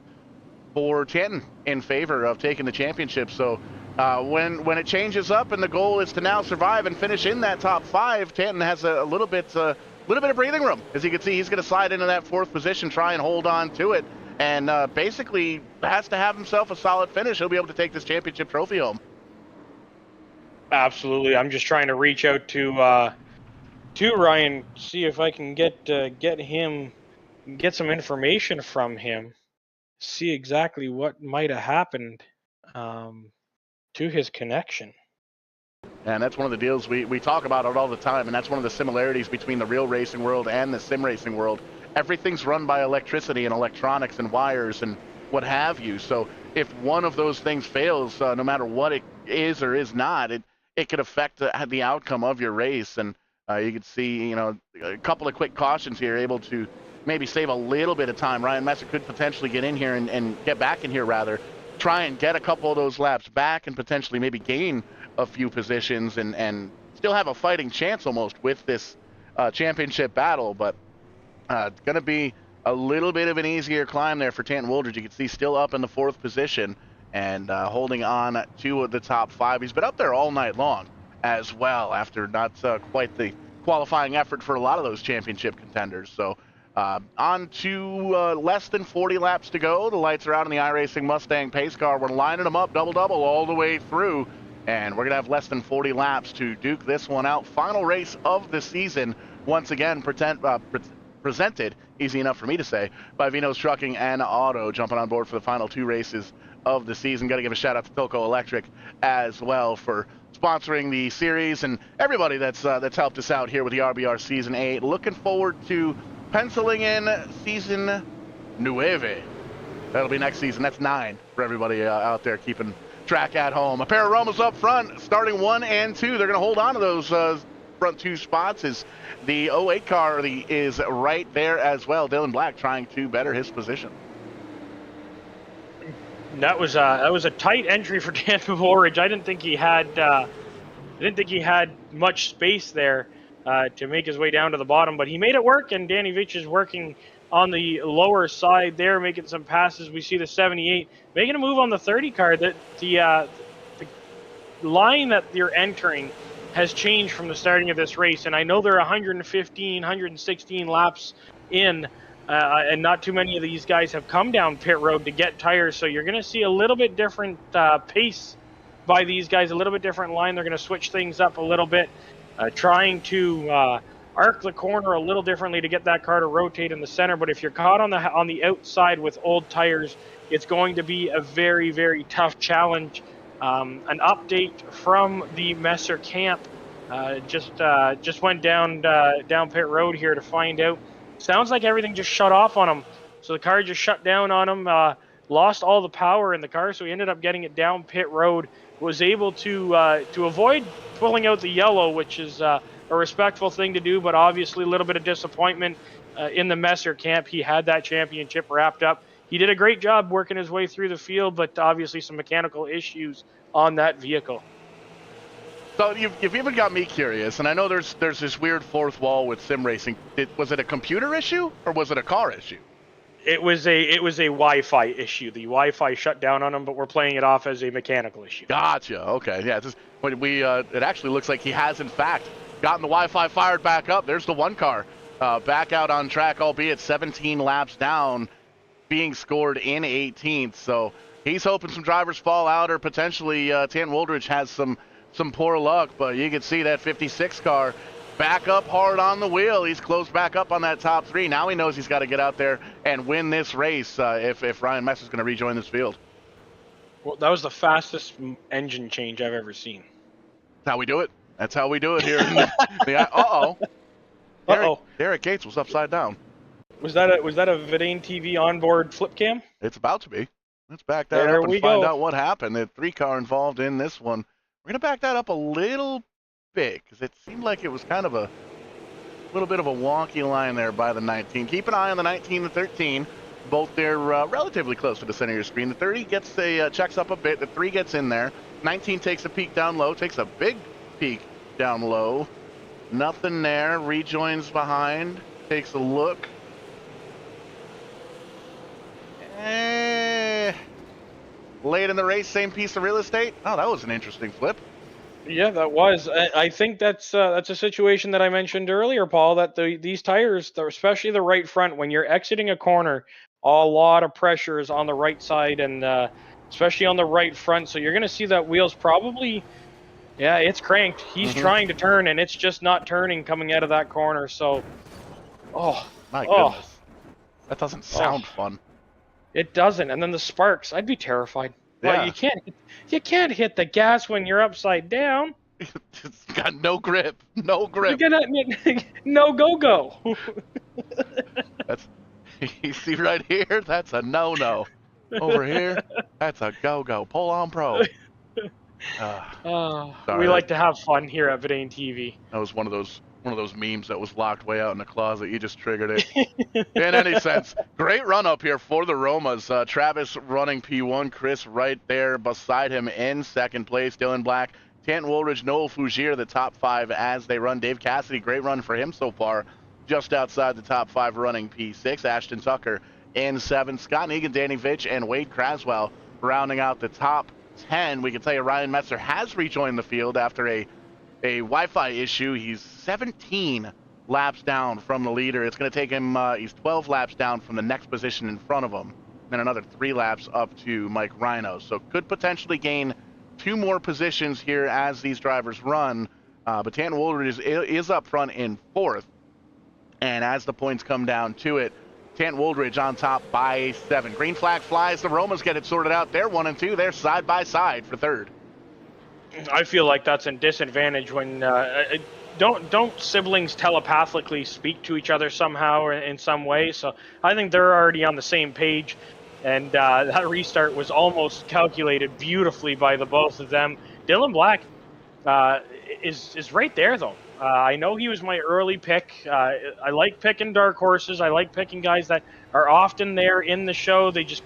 for Tanton in favor of taking the championship. So when it changes up and the goal is to now survive and finish in that top 5, Tanton has a little bit of breathing room. As you can see, he's going to slide into that 4th position, try and hold on to it, and basically has to have himself a solid finish. He'll be able to take this championship trophy home. Absolutely. I'm just trying to reach out to Ryan, see if I can get some information from him, see exactly what might have happened to his connection. And that's one of the deals we talk about it all the time, and that's one of the similarities between the real racing world and the sim racing world. Everything's run by electricity and electronics and wires, and what have you. So if one of those things fails, no matter what it is or is not, it could affect the outcome of your race. And you could see, a couple of quick cautions here, able to maybe save a little bit of time. Ryan Messer could potentially get in here and get back in here, rather. Try and get a couple of those laps back and potentially maybe gain a few positions and still have a fighting chance almost with this championship battle. But it's going to be a little bit of an easier climb there for Tanton Wooldridge. You can see still up in the 4th position and holding on to the top 5. He's been up there all night long as well after not quite the qualifying effort for a lot of those championship contenders. So on to less than 40 laps to go. The lights are out on the iRacing Mustang pace car. We're lining them up double-double all the way through, and we're going to have less than 40 laps to duke this one out. Final race of the season, once again, presented, easy enough for me to say, by Vinos Trucking and Auto, jumping on board for the final 2 races of the season. Got to give a shout out to Toco Electric as well for sponsoring the series, and everybody that's helped us out here with the RBR Season 8. Looking forward to penciling in Season 9. That'll be next season. That's 9 for everybody out there keeping track at home. A pair of Romos up front, starting 1 and 2. They're going to hold on to those front 2 spots as the 08 car is right there as well. Dylan Black trying to better his position. That was a tight entry for Tanton Wooldridge. I didn't think he had much space there to make his way down to the bottom, but he made it work. And Danny Vich is working on the lower side there, making some passes. We see the 78 making a move on the 30 car. That the line that you're entering has changed from the starting of this race, and I know they're 115, 116 laps in. And not too many of these guys have come down pit road to get tires, so you're going to see a little bit different pace by these guys, a little bit different line. They're going to switch things up a little bit, trying to arc the corner a little differently to get that car to rotate in the center. But if you're caught on the outside with old tires, it's going to be a very, very tough challenge. An update from the Messer camp just went down pit road here to find out. Sounds like everything just shut off on him. So the car just shut down on him, lost all the power in the car, so he ended up getting it down pit road, was able to avoid pulling out the yellow, which is a respectful thing to do, but obviously a little bit of disappointment in the Messer camp. He had that championship wrapped up. He did a great job working his way through the field, but obviously some mechanical issues on that vehicle. So you've even got me curious, and I know there's this weird fourth wall with sim racing. Was it a computer issue or was it a car issue? It was a Wi-Fi issue. The Wi-Fi shut down on him, but we're playing it off as a mechanical issue. Gotcha. Okay. Yeah. It actually looks like he has in fact gotten the Wi-Fi fired back up. There's the 1 car back out on track, albeit 17 laps down, being scored in 18th. So he's hoping some drivers fall out, or potentially Tanton Wooldridge has some poor luck, but you can see that 56 car back up hard on the wheel. He's closed back up on that top 3. Now he knows he's got to get out there and win this race if Ryan Messer is going to rejoin this field. Well, that was the fastest engine change I've ever seen. That's how we do it. That's how we do it here. Uh-oh. Derek Gates was upside down. Was that a VidaneTV onboard flip cam? It's about to be. Let's back that up and find out what happened. The 3 car involved in this one. We're going to back that up a little bit because it seemed like it was kind of a little bit of a wonky line there by the 19. Keep an eye on the 19 and 13. Both they're relatively close to the center of your screen. The 30 gets checks up a bit. The 3 gets in there. 19 takes a peek down low, takes a big peek down low. Nothing there. Rejoins behind. Takes a look. Late in the race, same piece of real estate. Oh, that was an interesting flip. Yeah, that was. I think that's a situation that I mentioned earlier, Paul, that these tires, especially the right front, when you're exiting a corner, a lot of pressure is on the right side, and especially on the right front. So you're going to see that wheel's probably, it's cranked. He's trying to turn, and it's just not turning coming out of that corner. So, my goodness. That doesn't sound fun. It doesn't. And then the sparks, I'd be terrified. Yeah. Well, you can't hit the gas when you're upside down. It's got no grip. No grip. You're gonna no go. You see right here, that's a no-no. over here. That's a go-go. Pull on pro. We like to have fun here at Vidane TV. That was one of those memes that was locked way out in the closet. You just triggered it. In any sense, great run up here for the Romas. Travis running P1, Chris right there beside him in second place. Dylan Black, Tanton Woolridge, Noel Fougier, the top 5 as they run. Dave Cassidy, great run for him so far, just outside the top 5 running P6. Ashton Tucker in 7th. Scott Negan, Danny Vitch, and Wade Craswell rounding out the top 10. We can tell you Ryan Metzer has rejoined the field after a Wi-Fi issue. He's 17 laps down from the leader. It's going to take him, he's 12 laps down from the next position in front of him, then another 3 laps up to Mike Rhino. So could potentially gain 2 more positions here as these drivers run. But Tanton Woolridge is up front in 4th. And as the points come down to it, Tanton Woolridge on top by 7. Green flag flies. The Romas get it sorted out. They're 1 and 2. They're side by side for 3rd. I feel like that's a disadvantage when don't siblings telepathically speak to each other somehow or in some way. So I think they're already on the same page, and that restart was almost calculated beautifully by the both of them. Dylan Black is right there though. I know he was my early pick. I like picking dark horses. I like picking guys that are often there in the show. They just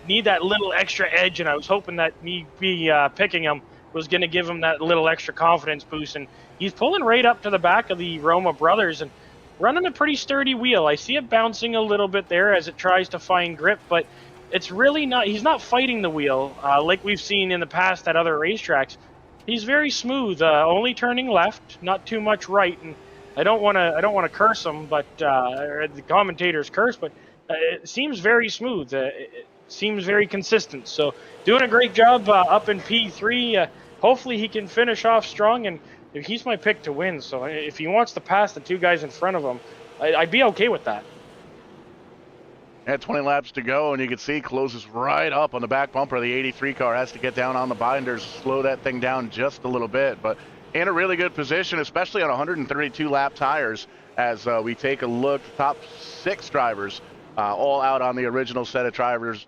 need that little extra edge, and I was hoping that me picking him was going to give him that little extra confidence boost. And he's pulling right up to the back of the Roma brothers and running a pretty sturdy wheel. I see it bouncing a little bit there as it tries to find grip, but it's really not. He's not fighting the wheel like we've seen in the past at other racetracks. He's very smooth, only turning left, not too much right. And I don't want to curse him, but or the commentators curse, but it seems very smooth. It seems very consistent. So doing a great job up in P3. Hopefully he can finish off strong, and he's my pick to win. So if he wants to pass the 2 guys in front of him, I'd be okay with that. At 20 laps to go, and you can see closes right up on the back bumper. The 83 car has to get down on the binders, slow that thing down just a little bit, but in a really good position, especially on 132 lap tires. As we take a look, top 6 drivers all out on the original set of tires.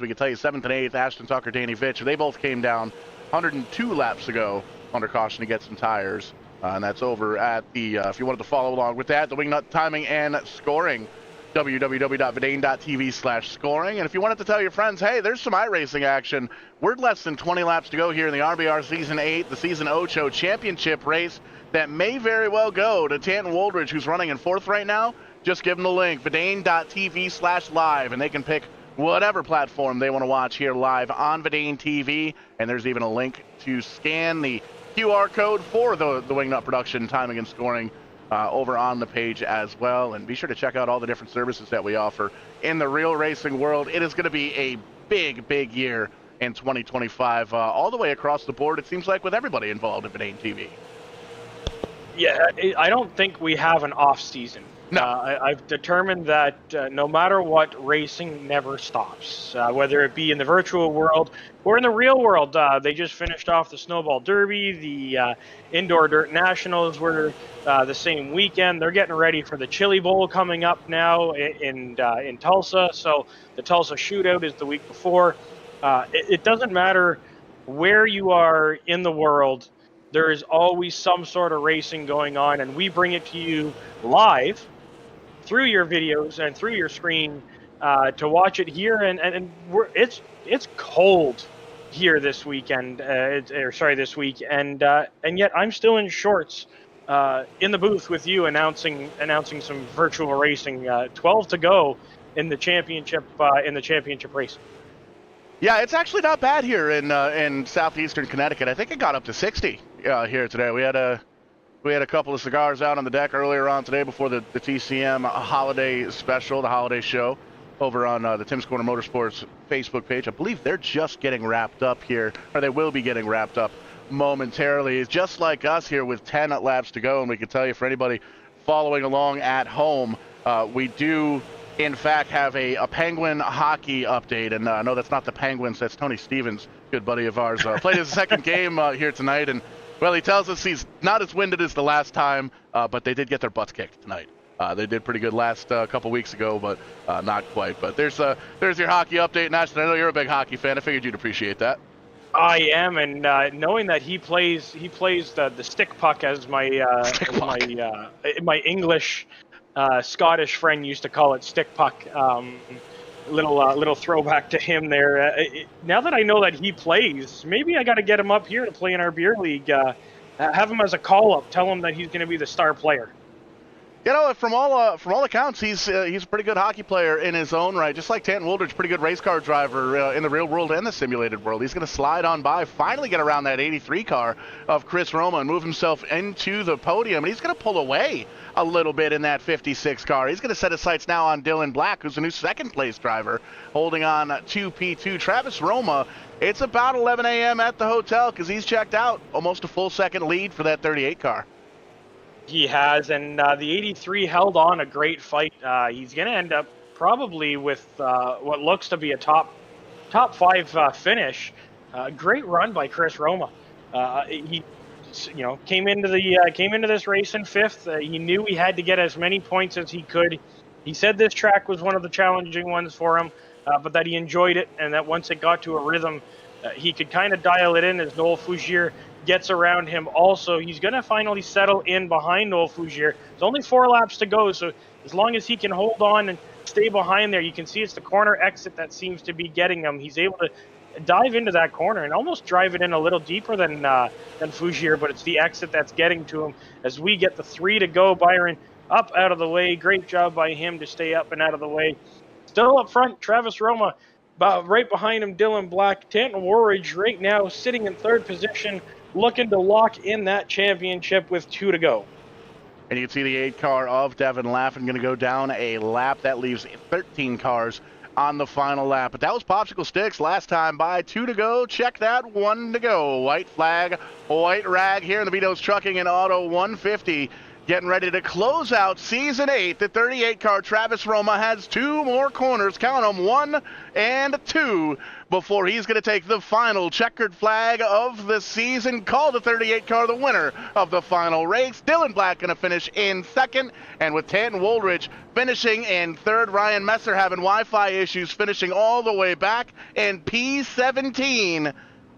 We can tell you 7th and 8th, Ashton Tucker, Danny Vitch, they both came down 102 laps ago under caution to get some tires. And that's over at the, if you wanted to follow along with that, the Wingnut timing and scoring, www.vidane.tv/scoring. And if you wanted to tell your friends, hey, there's some iRacing action, we're less than 20 laps to go here in the RBR Season 8, the Season Ocho Championship race that may very well go to Tanton Woolridge, who's running in 4th right now. Just give them the link, vidane.tv/live, and they can pick whatever platform they want to watch here live on Vidane TV. And there's even a link to scan the QR code for the Wingnut production timing and scoring over on the page as well. And be sure to check out all the different services that we offer in the real racing world. It is going to be a big year in 2025 all the way across the board, it seems like, with everybody involved in Vidane TV. Yeah, I don't think we have an off season. No. I've determined that no matter what, racing never stops, whether it be in the virtual world or in the real world. They just finished off the Snowball Derby. The Indoor Dirt Nationals were the same weekend. They're getting ready for the Chili Bowl coming up now in Tulsa. So the Tulsa Shootout is the week before. It doesn't matter where you are in the world. There is always some sort of racing going on, and we bring it to you live through your videos and through your screen to watch it here. And it's cold here this weekend, this week, and yet I'm still in shorts in the booth with you announcing some virtual racing. 12 to go in the championship race. Yeah, it's actually not bad here in southeastern Connecticut. I think it got up to 60 here today. We had a couple of cigars out on the deck earlier on today before the TCM holiday special, the holiday show, over on the Tim's Corner Motorsports Facebook page. I believe they're just getting wrapped up here, or they will be getting wrapped up momentarily. It's just like us here with 10 laps to go, and we can tell you, for anybody following along at home, we do in fact have a Penguin hockey update. And no, that's not the Penguins, that's Tony Stevens, good buddy of ours. Played his second game here tonight, and well, he tells us he's not as winded as the last time, but they did get their butts kicked tonight. They did pretty good last couple weeks ago, but not quite. But there's your hockey update, Ashton. I know you're a big hockey fan. I figured you'd appreciate that. I am, and knowing that he plays the stick puck, as my Stick puck. my English Scottish friend used to call it, stick puck. Little throwback to him there. Now that I know that he plays, maybe I got to get him up here to play in our beer league. Have him as a call up. Tell him that he's going to be the star player. You know, from all accounts, he's a pretty good hockey player in his own right. Just like Tanton Woldridge, pretty good race car driver in the real world and the simulated world. He's going to slide on by, finally get around that 83 car of Chris Roma and move himself into the podium. And he's going to pull away a little bit in that 56 car. He's going to set his sights now on Dylan Black, who's a new second place driver, holding on to P2. Travis Roma, it's about 11 a.m. at the hotel because he's checked out. Almost a full second lead for that 38 car. He has, and the 83 held on a great fight. He's going to end up probably with what looks to be a top five finish. Great run by Chris Roma. He, came into this race in fifth. He knew he had to get as many points as he could. He said this track was one of the challenging ones for him, but that he enjoyed it, and that once it got to a rhythm, he could kind of dial it in as Noel Fougier gets around him. Also, he's going to finally settle in behind Noel Fougier. There's only 4 laps to go, so as long as he can hold on and stay behind there, you can see it's the corner exit that seems to be getting him. He's able to dive into that corner and almost drive it in a little deeper than Fougier, but it's the exit that's getting to him. As we get the 3 to go, Byron up out of the way. Great job by him to stay up and out of the way. Still up front, Travis Roma. Right behind him, Dylan Black. Tanton Woolridge right now sitting in third position, looking to lock in that championship with 2 to go. And you can see the 8 car of Devin Laffin going to go down a lap. That leaves 13 cars on the final lap. But that was Popsicle Sticks last time by. 2 to go. Check that. 1 to go. White flag, white rag here in the Vito's Trucking and Auto 150. Getting ready to close out Season 8. The 38 car Travis Roma has 2 more corners. Count them, 1 and 2, before he's going to take the final checkered flag of the season. Call the 38 car the winner of the final race. Dylan Black going to finish in second. And with Tanton Woolridge finishing in third, Ryan Messer having Wi-Fi issues, finishing all the way back in P17.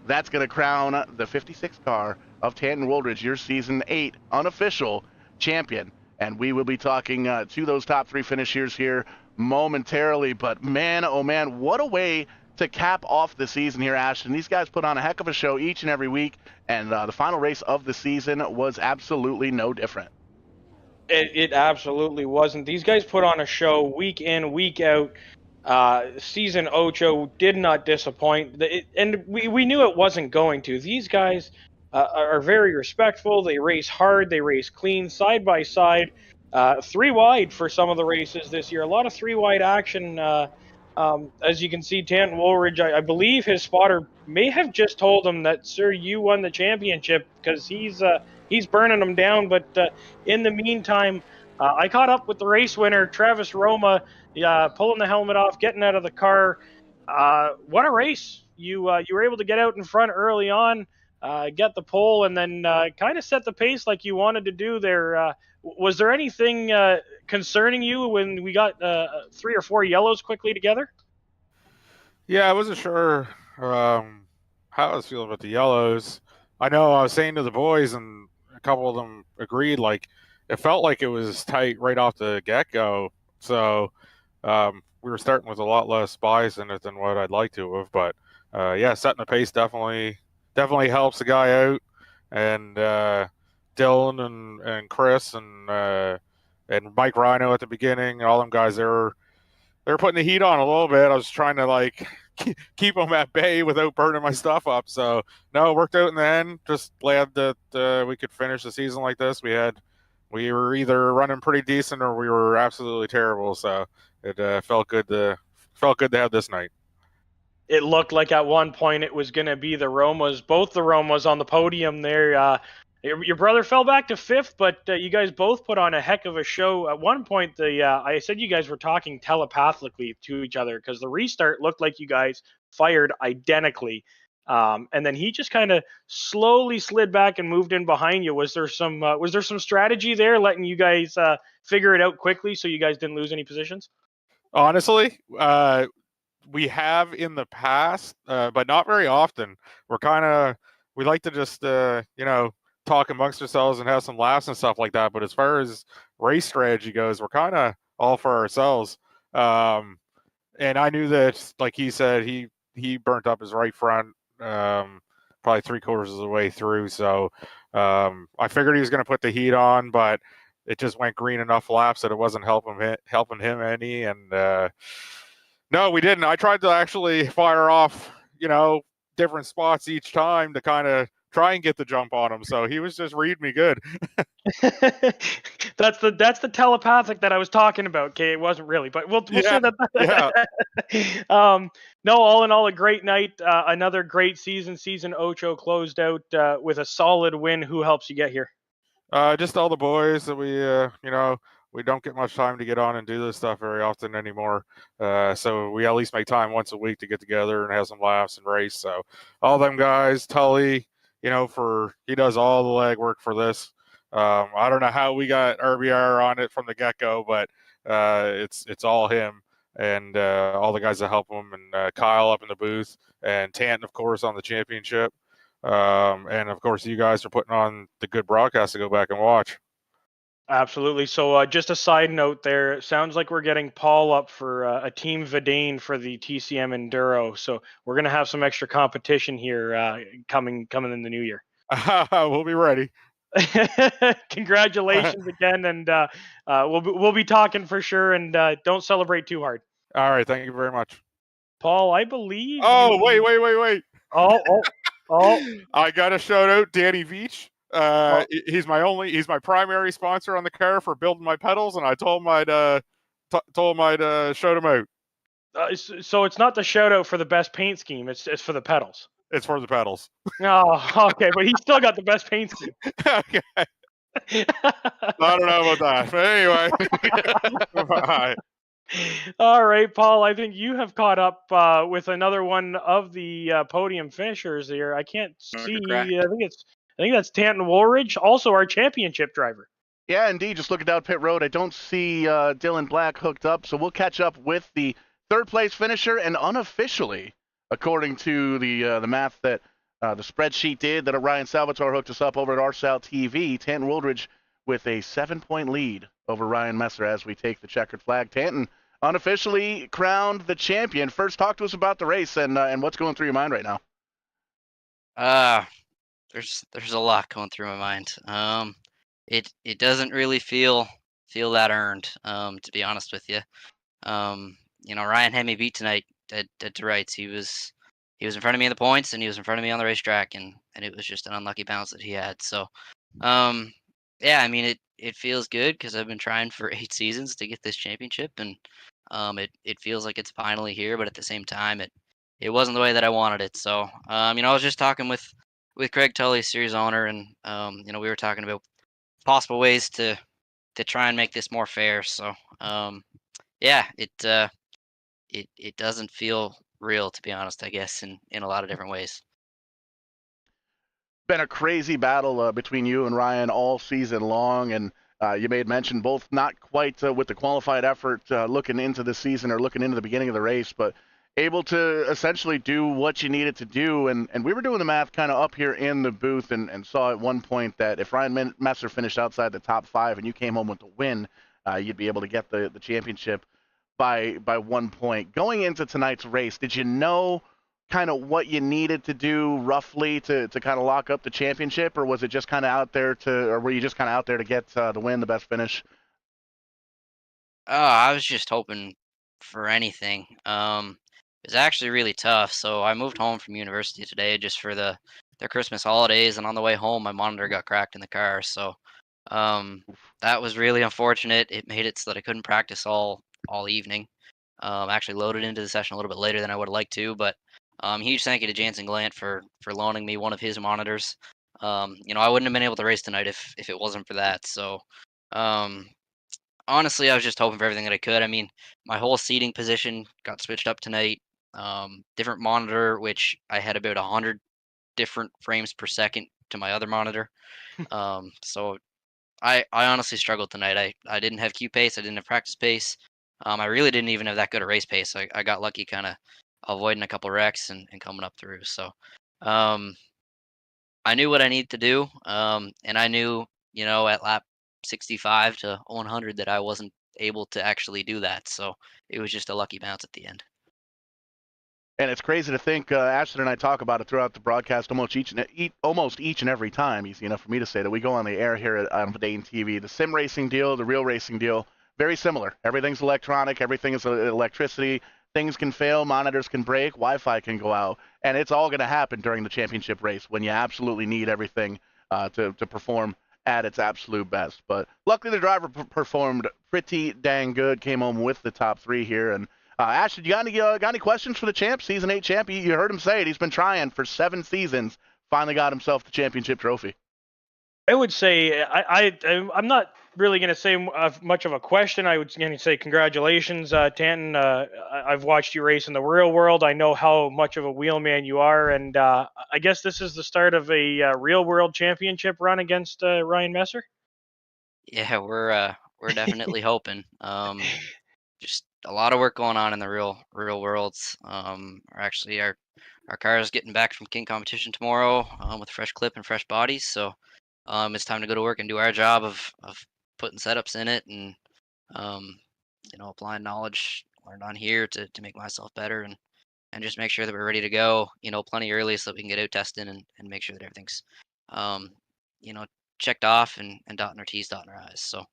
That's going to crown the 56 car of Tanton Woolridge, your Season 8 unofficial champion. And we will be talking to those top 3 finishers here momentarily. But man, oh man, what a way to cap off the season here, Ashton. These guys put on a heck of a show each and every week, and the final race of the season was absolutely no different. It absolutely wasn't. These guys put on a show week in, week out. Season Ocho did not disappoint, and we knew it wasn't going to. These guys are very respectful. They race hard. They race clean, side by side. 3 wide for some of the races this year. A lot of 3 wide action. As you can see, Tanton Woolridge, I believe his spotter may have just told him that, sir, you won the championship, because he's burning them down. But in the meantime, I caught up with the race winner, Travis Roma, pulling the helmet off, getting out of the car. What a race. You were able to get out in front early on, get the pole, and then kind of set the pace like you wanted to do there. Was there anything concerning you when we got 3 or 4 yellows quickly together? Yeah, I wasn't sure how I was feeling about the yellows. I know I was saying to the boys, and a couple of them agreed, like, it felt like it was tight right off the get-go. So we were starting with a lot less buys in it than what I'd like to have. But yeah, setting the pace definitely helps the guy out. And Dylan and Chris and Mike Rhino at the beginning, all them guys, they're putting the heat on a little bit. I was trying to like keep them at bay without burning my stuff up. So no, it worked out in the end. Just glad that we could finish the season like this. We were either running pretty decent or we were absolutely terrible. So it felt good to have this night. It looked like at one point it was going to be the Romas, both the Romas on the podium there. Your brother fell back to 5th, but you guys both put on a heck of a show. At one point, I said you guys were talking telepathically to each other, because the restart looked like you guys fired identically. And then he just kind of slowly slid back and moved in behind you. Was there some strategy there, letting you guys figure it out quickly so you guys didn't lose any positions? Honestly, we have in the past, but not very often. We like to just talk amongst ourselves and have some laughs and stuff like that. But as far as race strategy goes, we're kind of all for ourselves. And I knew that, like he said, he burnt up his right front probably 3/4 of the way through. So I figured he was going to put the heat on, but it just went green enough laps that it wasn't helping him any. And no, we didn't. I tried to actually fire off, different spots each time to kind of try and get the jump on him. So he was just reading me good. That's the telepathic that I was talking about. Okay, it wasn't really, but we'll say that. Yeah. No, all in all, a great night. Another great season. Season Ocho closed out with a solid win. Who helps you get here? Just all the boys that we don't get much time to get on and do this stuff very often anymore. So we at least make time once a week to get together and have some laughs and race. So all them guys, Tully, he does all the legwork for this. I don't know how we got RBR on it from the get-go, but it's all him and all the guys that help him, and Kyle up in the booth, and Tanton, of course, on the championship. And of course, you guys are putting on the good broadcast to go back and watch. Absolutely. So just a side note there, it sounds like we're getting Paul up for a team Vidane for the TCM Enduro. So we're going to have some extra competition here coming in the new year. We'll be ready. Congratulations again, and we'll be talking for sure. And don't celebrate too hard. All right, thank you very much, Paul. I believe. Oh, wait! Oh! I got to shout out Danny Veach. He's my primary sponsor on the car for building my pedals, and I told him I'd shout him out. So it's not the shout out for the best paint scheme; it's for the pedals. It's for the pedals. Oh, okay, but he's still got the best paint scheme. Okay. I don't know about that, but anyway. Bye. All right, Paul. I think you have caught up with another one of the podium finishers here. I can't see. I think that's Tanton Woolridge, also our championship driver. Yeah, indeed. Just looking down pit road, I don't see Dylan Black hooked up, so we'll catch up with the third place finisher, and unofficially, according to the math that the spreadsheet did that Ryan Salvatore hooked us up over at RSal TV, Tanton Woolridge with a 7-point lead over Ryan Messer as we take the checkered flag. Tanton unofficially crowned the champion. First, talk to us about the race and what's going through your mind right now. There's a lot going through my mind. It doesn't really feel that earned, to be honest with you. Ryan had me beat tonight dead to rights. He was in front of me in the points, and he was in front of me on the racetrack, and it was just an unlucky bounce that he had. So, yeah, I mean, it feels good because I've been trying for 8 seasons to get this championship, and it feels like it's finally here. But at the same time, it wasn't the way that I wanted it. So, I was just talking with Craig Tully, series owner, and we were talking about possible ways to try and make this more fair. So, yeah, it doesn't feel real, to be honest, I guess, in a lot of different ways. Been a crazy battle between you and Ryan all season long, and you made mention both not quite with the qualified effort looking into the season or looking into the beginning of the race, but able to essentially do what you needed to do. And we were doing the math kind of up here in the booth and saw at one point that if Ryan Messer finished outside the top 5 and you came home with the win, you'd be able to get the championship by 1 point. Going into tonight's race, did you know kind of what you needed to do roughly to kind of lock up the championship, or was it just kind of out there or were you just kind of out there to get the win, the best finish? I was just hoping for anything. It was actually really tough. So I moved home from university today just for the Christmas holidays, and on the way home, my monitor got cracked in the car. So that was really unfortunate. It made it so that I couldn't practice all evening. Actually loaded into the session a little bit later than I would have liked to, but huge thank you to Jansen Glant for loaning me one of his monitors. I wouldn't have been able to race tonight if it wasn't for that. So honestly, I was just hoping for everything that I could. I mean, my whole seating position got switched up tonight. different monitor, which I had about 100 different frames per second to my other monitor. So I honestly struggled tonight. I didn't have Q pace. I didn't have practice pace. I really didn't even have that good a race pace. I got lucky kind of avoiding a couple wrecks and coming up through. So um, I knew what I needed to do. And I knew, at lap 65 to 100 that I wasn't able to actually do that. So it was just a lucky bounce at the end. And it's crazy to think, Ashton and I talk about it throughout the broadcast almost each and every time. Easy enough for me to say that we go on the air here on VidaneTV. The sim racing deal, the real racing deal, very similar. Everything's electronic. Everything is electricity. Things can fail. Monitors can break. Wi-Fi can go out. And it's all going to happen during the championship race when you absolutely need everything to perform at its absolute best. But luckily the driver performed pretty dang good, came home with the top 3 here. And Ashton, you got any questions for the champ, season 8 champ? You heard him say it. He's been trying for 7 seasons. Finally got himself the championship trophy. I would say I'm not really going to say much of a question. I would going to say congratulations, Tanton. I've watched you race in the real world. I know how much of a wheelman you are, and I guess this is the start of a real world championship run against Ryan Messer. Yeah, we're definitely hoping. Just a lot of work going on in the real worlds. Actually, our car is getting back from King competition tomorrow with a fresh clip and fresh bodies. So it's time to go to work and do our job of putting setups in it and applying knowledge learned on here to make myself better and just make sure that we're ready to go. Plenty early so that we can get out testing and make sure that everything's um, checked off and dotting our T's, dotting our I's. So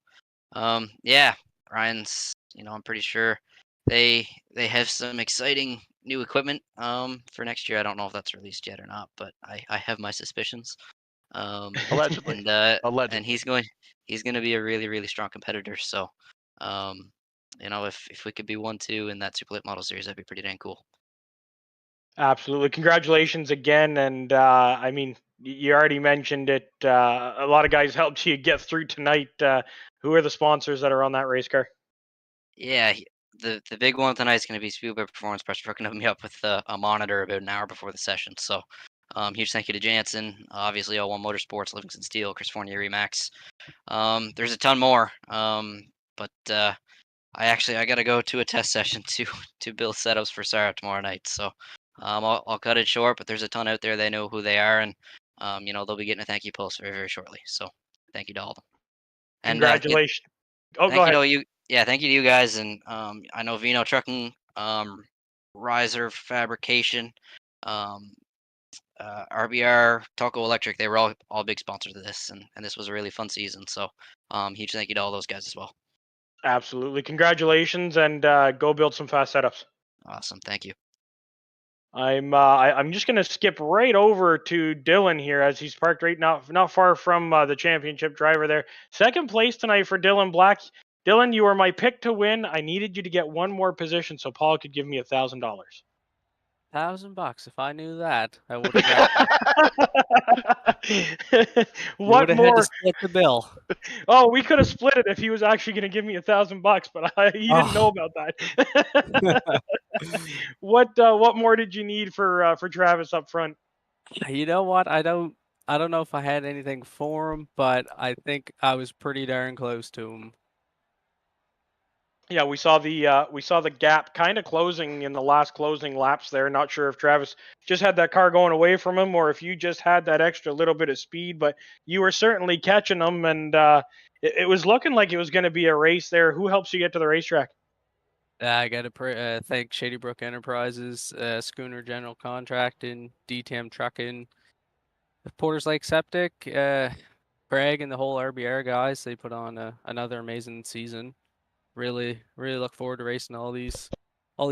yeah, Ryan's, I'm pretty sure they have some exciting new equipment for next year. I don't know if that's released yet or not, but I have my suspicions. Allegedly. And he's going to be a really, really strong competitor. So if we could be 1-2 in that Super Late Model Series, that'd be pretty dang cool. Absolutely. Congratulations again. And I mean, you already mentioned it. A lot of guys helped you get through tonight. Who are the sponsors that are on that race car? Yeah, the big one tonight is going to be Spielberg Performance Pressure for hooking me up with a monitor about an hour before the session. So huge thank you to Jansen, obviously All One Motorsports, Livingston Steel, Chris Fournier, Remax. There's a ton more, but I got to go to a test session to build setups for Sarah tomorrow night. So I'll cut it short, but there's a ton out there. They know who they are, and they'll be getting a thank you post very, very shortly. So thank you to all of them. And congratulations. go ahead. Thank you to you guys, and I know Vienotte Trucking, Riser Fabrication, RBR, Taco Electric. They were all big sponsors of this, and this was a really fun season. So huge thank you to all those guys as well. Absolutely. Congratulations, and go build some fast setups. Awesome. Thank you. I'm just gonna skip right over to Dylan here as he's parked right not far from the championship driver there. Second place tonight for Dylan Black. Dylan, you were my pick to win. I needed you to get one more position so Paul could give me $1,000. $1,000. If I knew that, I would have. What had more? to split the bill. Oh, we could have split it if he was actually going to give me $1,000, but he didn't know about that. What more did you need for Travis up front? You know what? I don't know if I had anything for him, but I think I was pretty darn close to him. Yeah, we saw the gap kind of closing in the last closing laps there. Not sure if Travis just had that car going away from him or if you just had that extra little bit of speed, but you were certainly catching them, and it was looking like it was going to be a race there. Who helps you get to the racetrack? I got to thank Shady Brook Enterprises, Schooner General Contracting, DTM Trucking, Porters Lake Septic, Craig, and the whole RBR guys. They put on another amazing season. Really look forward to racing all these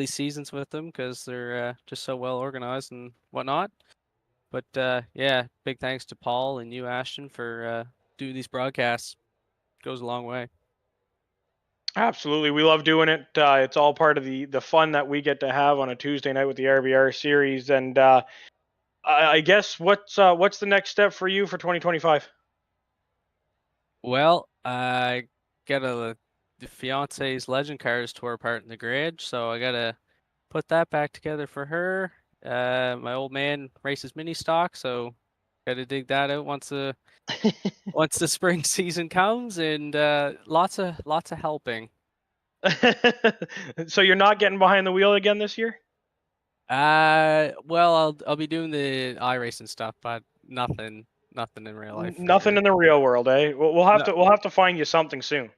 seasons with them because they're just so well organized and whatnot. But yeah, big thanks to Paul and you, Ashton, for doing these broadcasts. Goes a long way. Absolutely, we love doing it. It's all part of the fun that we get to have on a Tuesday night with the RBR series. And I guess what's the next step for you for 2025? Well, I got the fiance's legend cars tore apart in the garage, so I gotta put that back together for her. My old man races mini stock, so got to dig that out once the spring season comes, and lots of helping. So you're not getting behind the wheel again this year? Well, I'll be doing the iRacing stuff, but nothing in real life. for Nothing sure. in the real world, eh? We'll have No. to find you something soon.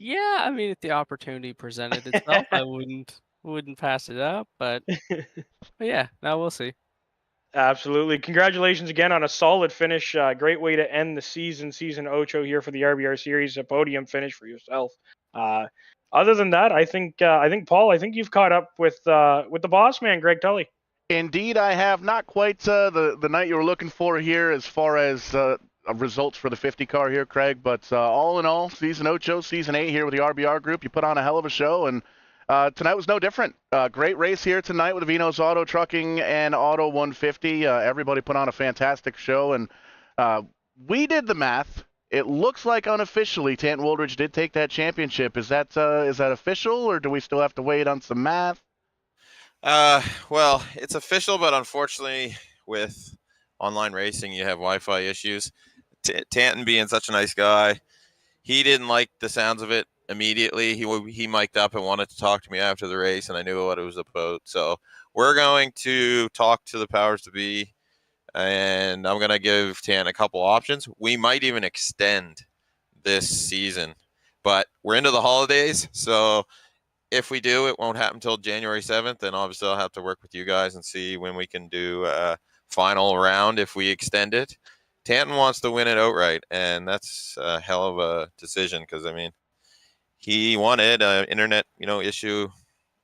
Yeah, I mean, if the opportunity presented itself, I wouldn't pass it up, but yeah, now we'll see. Absolutely. Congratulations again on a solid finish. Great way to end the season Ocho here for the RBR series. A podium finish for yourself. Other than that, I think Paul, I think you've caught up with the boss man, Greg Tully. Indeed, I have. Not quite the night you were looking for here as far as results for the 50 car here, Craig. But all in all, season Ocho, season 8 here with the RBR group. You put on a hell of a show, and tonight was no different. Great race here tonight with the Vinos Auto Trucking and Auto 150. Everybody put on a fantastic show, and we did the math. It looks like unofficially Tanton Woldridge did take that championship. Is that official, or do we still have to wait on some math? Well, it's official, but unfortunately, with online racing, you have Wi-Fi issues. Tanton being such a nice guy, he didn't like the sounds of it immediately. He mic'd up and wanted to talk to me after the race, and I knew what it was about. So we're going to talk to the powers to be, and I'm going to give Tanton a couple options. We might even extend this season, but we're into the holidays, so if we do, it won't happen until January 7th, and obviously I'll have to work with you guys and see when we can do a final round if we extend it. Tanton wants to win it outright, and that's a hell of a decision because, I mean, he wanted an internet, issue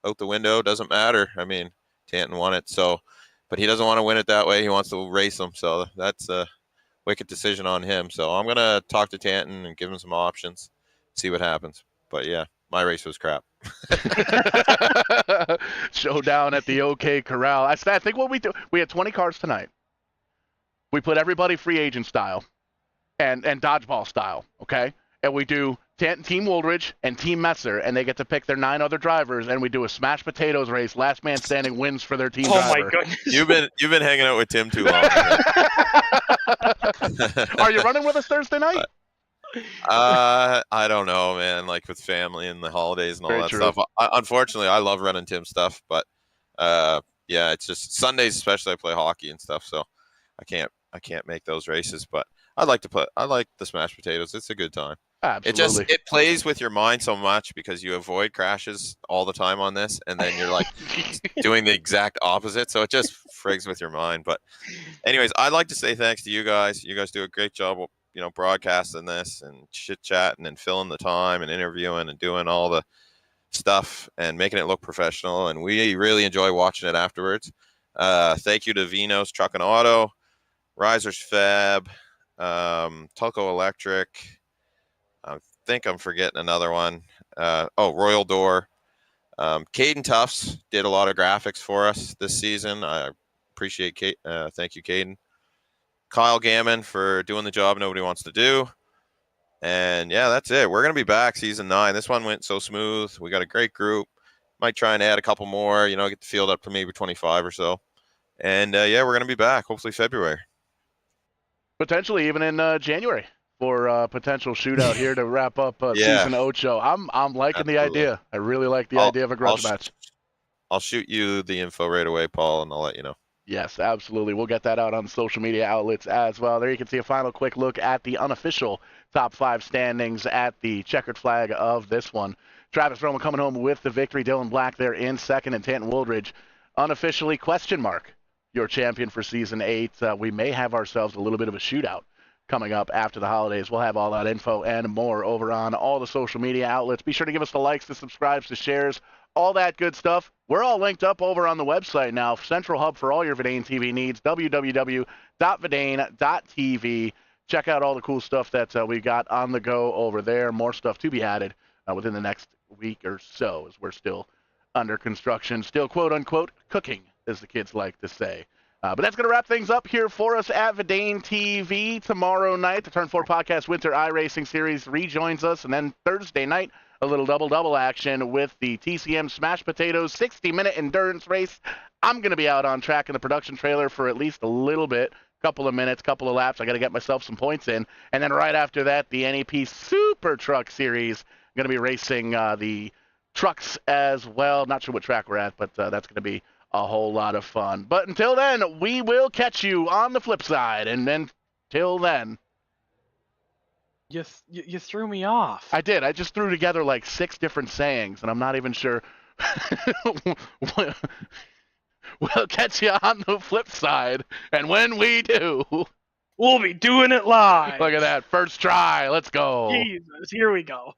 out the window. Doesn't matter. I mean, Tanton won it, so, but he doesn't want to win it that way. He wants to race them, so that's a wicked decision on him. So I'm going to talk to Tanton and give him some options, see what happens. But, yeah, my race was crap. Showdown at the OK Corral. I think what we had 20 cars tonight. We put everybody free agent style and dodgeball style, okay? And we do Team Woldridge and Team Messer, and they get to pick their 9 other drivers, and we do a smashed potatoes race. Last man standing wins for their team driver. Oh my goodness! You've been hanging out with Tim too long. Are you running with us Thursday night? I don't know, man. Like with family and the holidays and all that stuff. Unfortunately, I love running Tim stuff, but yeah, it's just Sundays, especially. I play hockey and stuff, so I can't make those races. But I like the smashed potatoes. It's a good time. Absolutely. It plays with your mind so much because you avoid crashes all the time on this, and then you're like doing the exact opposite. So it just frigs with your mind. But anyways, I'd like to say thanks to you guys. You guys do a great job of, broadcasting this and chit chatting and filling the time and interviewing and doing all the stuff and making it look professional. And we really enjoy watching it afterwards. Thank you to Vinos Truck and Auto, Risers Fab, Tulco Electric. I think I'm forgetting another one. Royal Door. Caden Tufts did a lot of graphics for us this season. I appreciate thank you, Caden. Kyle Gammon for doing the job nobody wants to do. And yeah, that's it. We're going to be back season 9. This one went so smooth. We got a great group. Might try and add a couple more, get the field up to maybe 25 or so. And yeah, we're going to be back hopefully February. Potentially even in January for a potential shootout here to wrap up season Ocho. I'm liking the idea. I really like the idea of a grudge match. I'll shoot you the info right away, Paul, and I'll let you know. Yes, absolutely. We'll get that out on social media outlets as well. There you can see a final quick look at the unofficial top 5 standings at the checkered flag of this one. Travis Roman coming home with the victory. Dylan Black there in second, and Tanton Woldridge unofficially your champion for season 8. We may have ourselves a little bit of a shootout coming up after the holidays. We'll have all that info and more over on all the social media outlets. Be sure to give us the likes, the subscribes, the shares, all that good stuff. We're all linked up over on the website now, central hub for all your VidaneTV needs, www.vidane.tv. Check out all the cool stuff that we got on the go over there. More stuff to be added within the next week or so, as we're still under construction, still quote-unquote cooking, as the kids like to say. But that's going to wrap things up here for us at VidaneTV. Tomorrow night, the Turn 4 Podcast Winter iRacing Series rejoins us, and then Thursday night, a little double-double action with the TCM Smash Potatoes 60-minute endurance race. I'm going to be out on track in the production trailer for at least a little bit, couple of minutes, couple of laps. I got to get myself some points in. And then right after that, the NEP Super Truck Series. I'm going to be racing the trucks as well. Not sure what track we're at, but that's going to be a whole lot of fun. But until then, we will catch you on the flip side. And then till then, You threw me off. I did. I just threw together like 6 different sayings, and I'm not even sure. We'll catch you on the flip side. And when we do, We'll be doing it live. look at that. First try. Let's go. Jesus, here we go.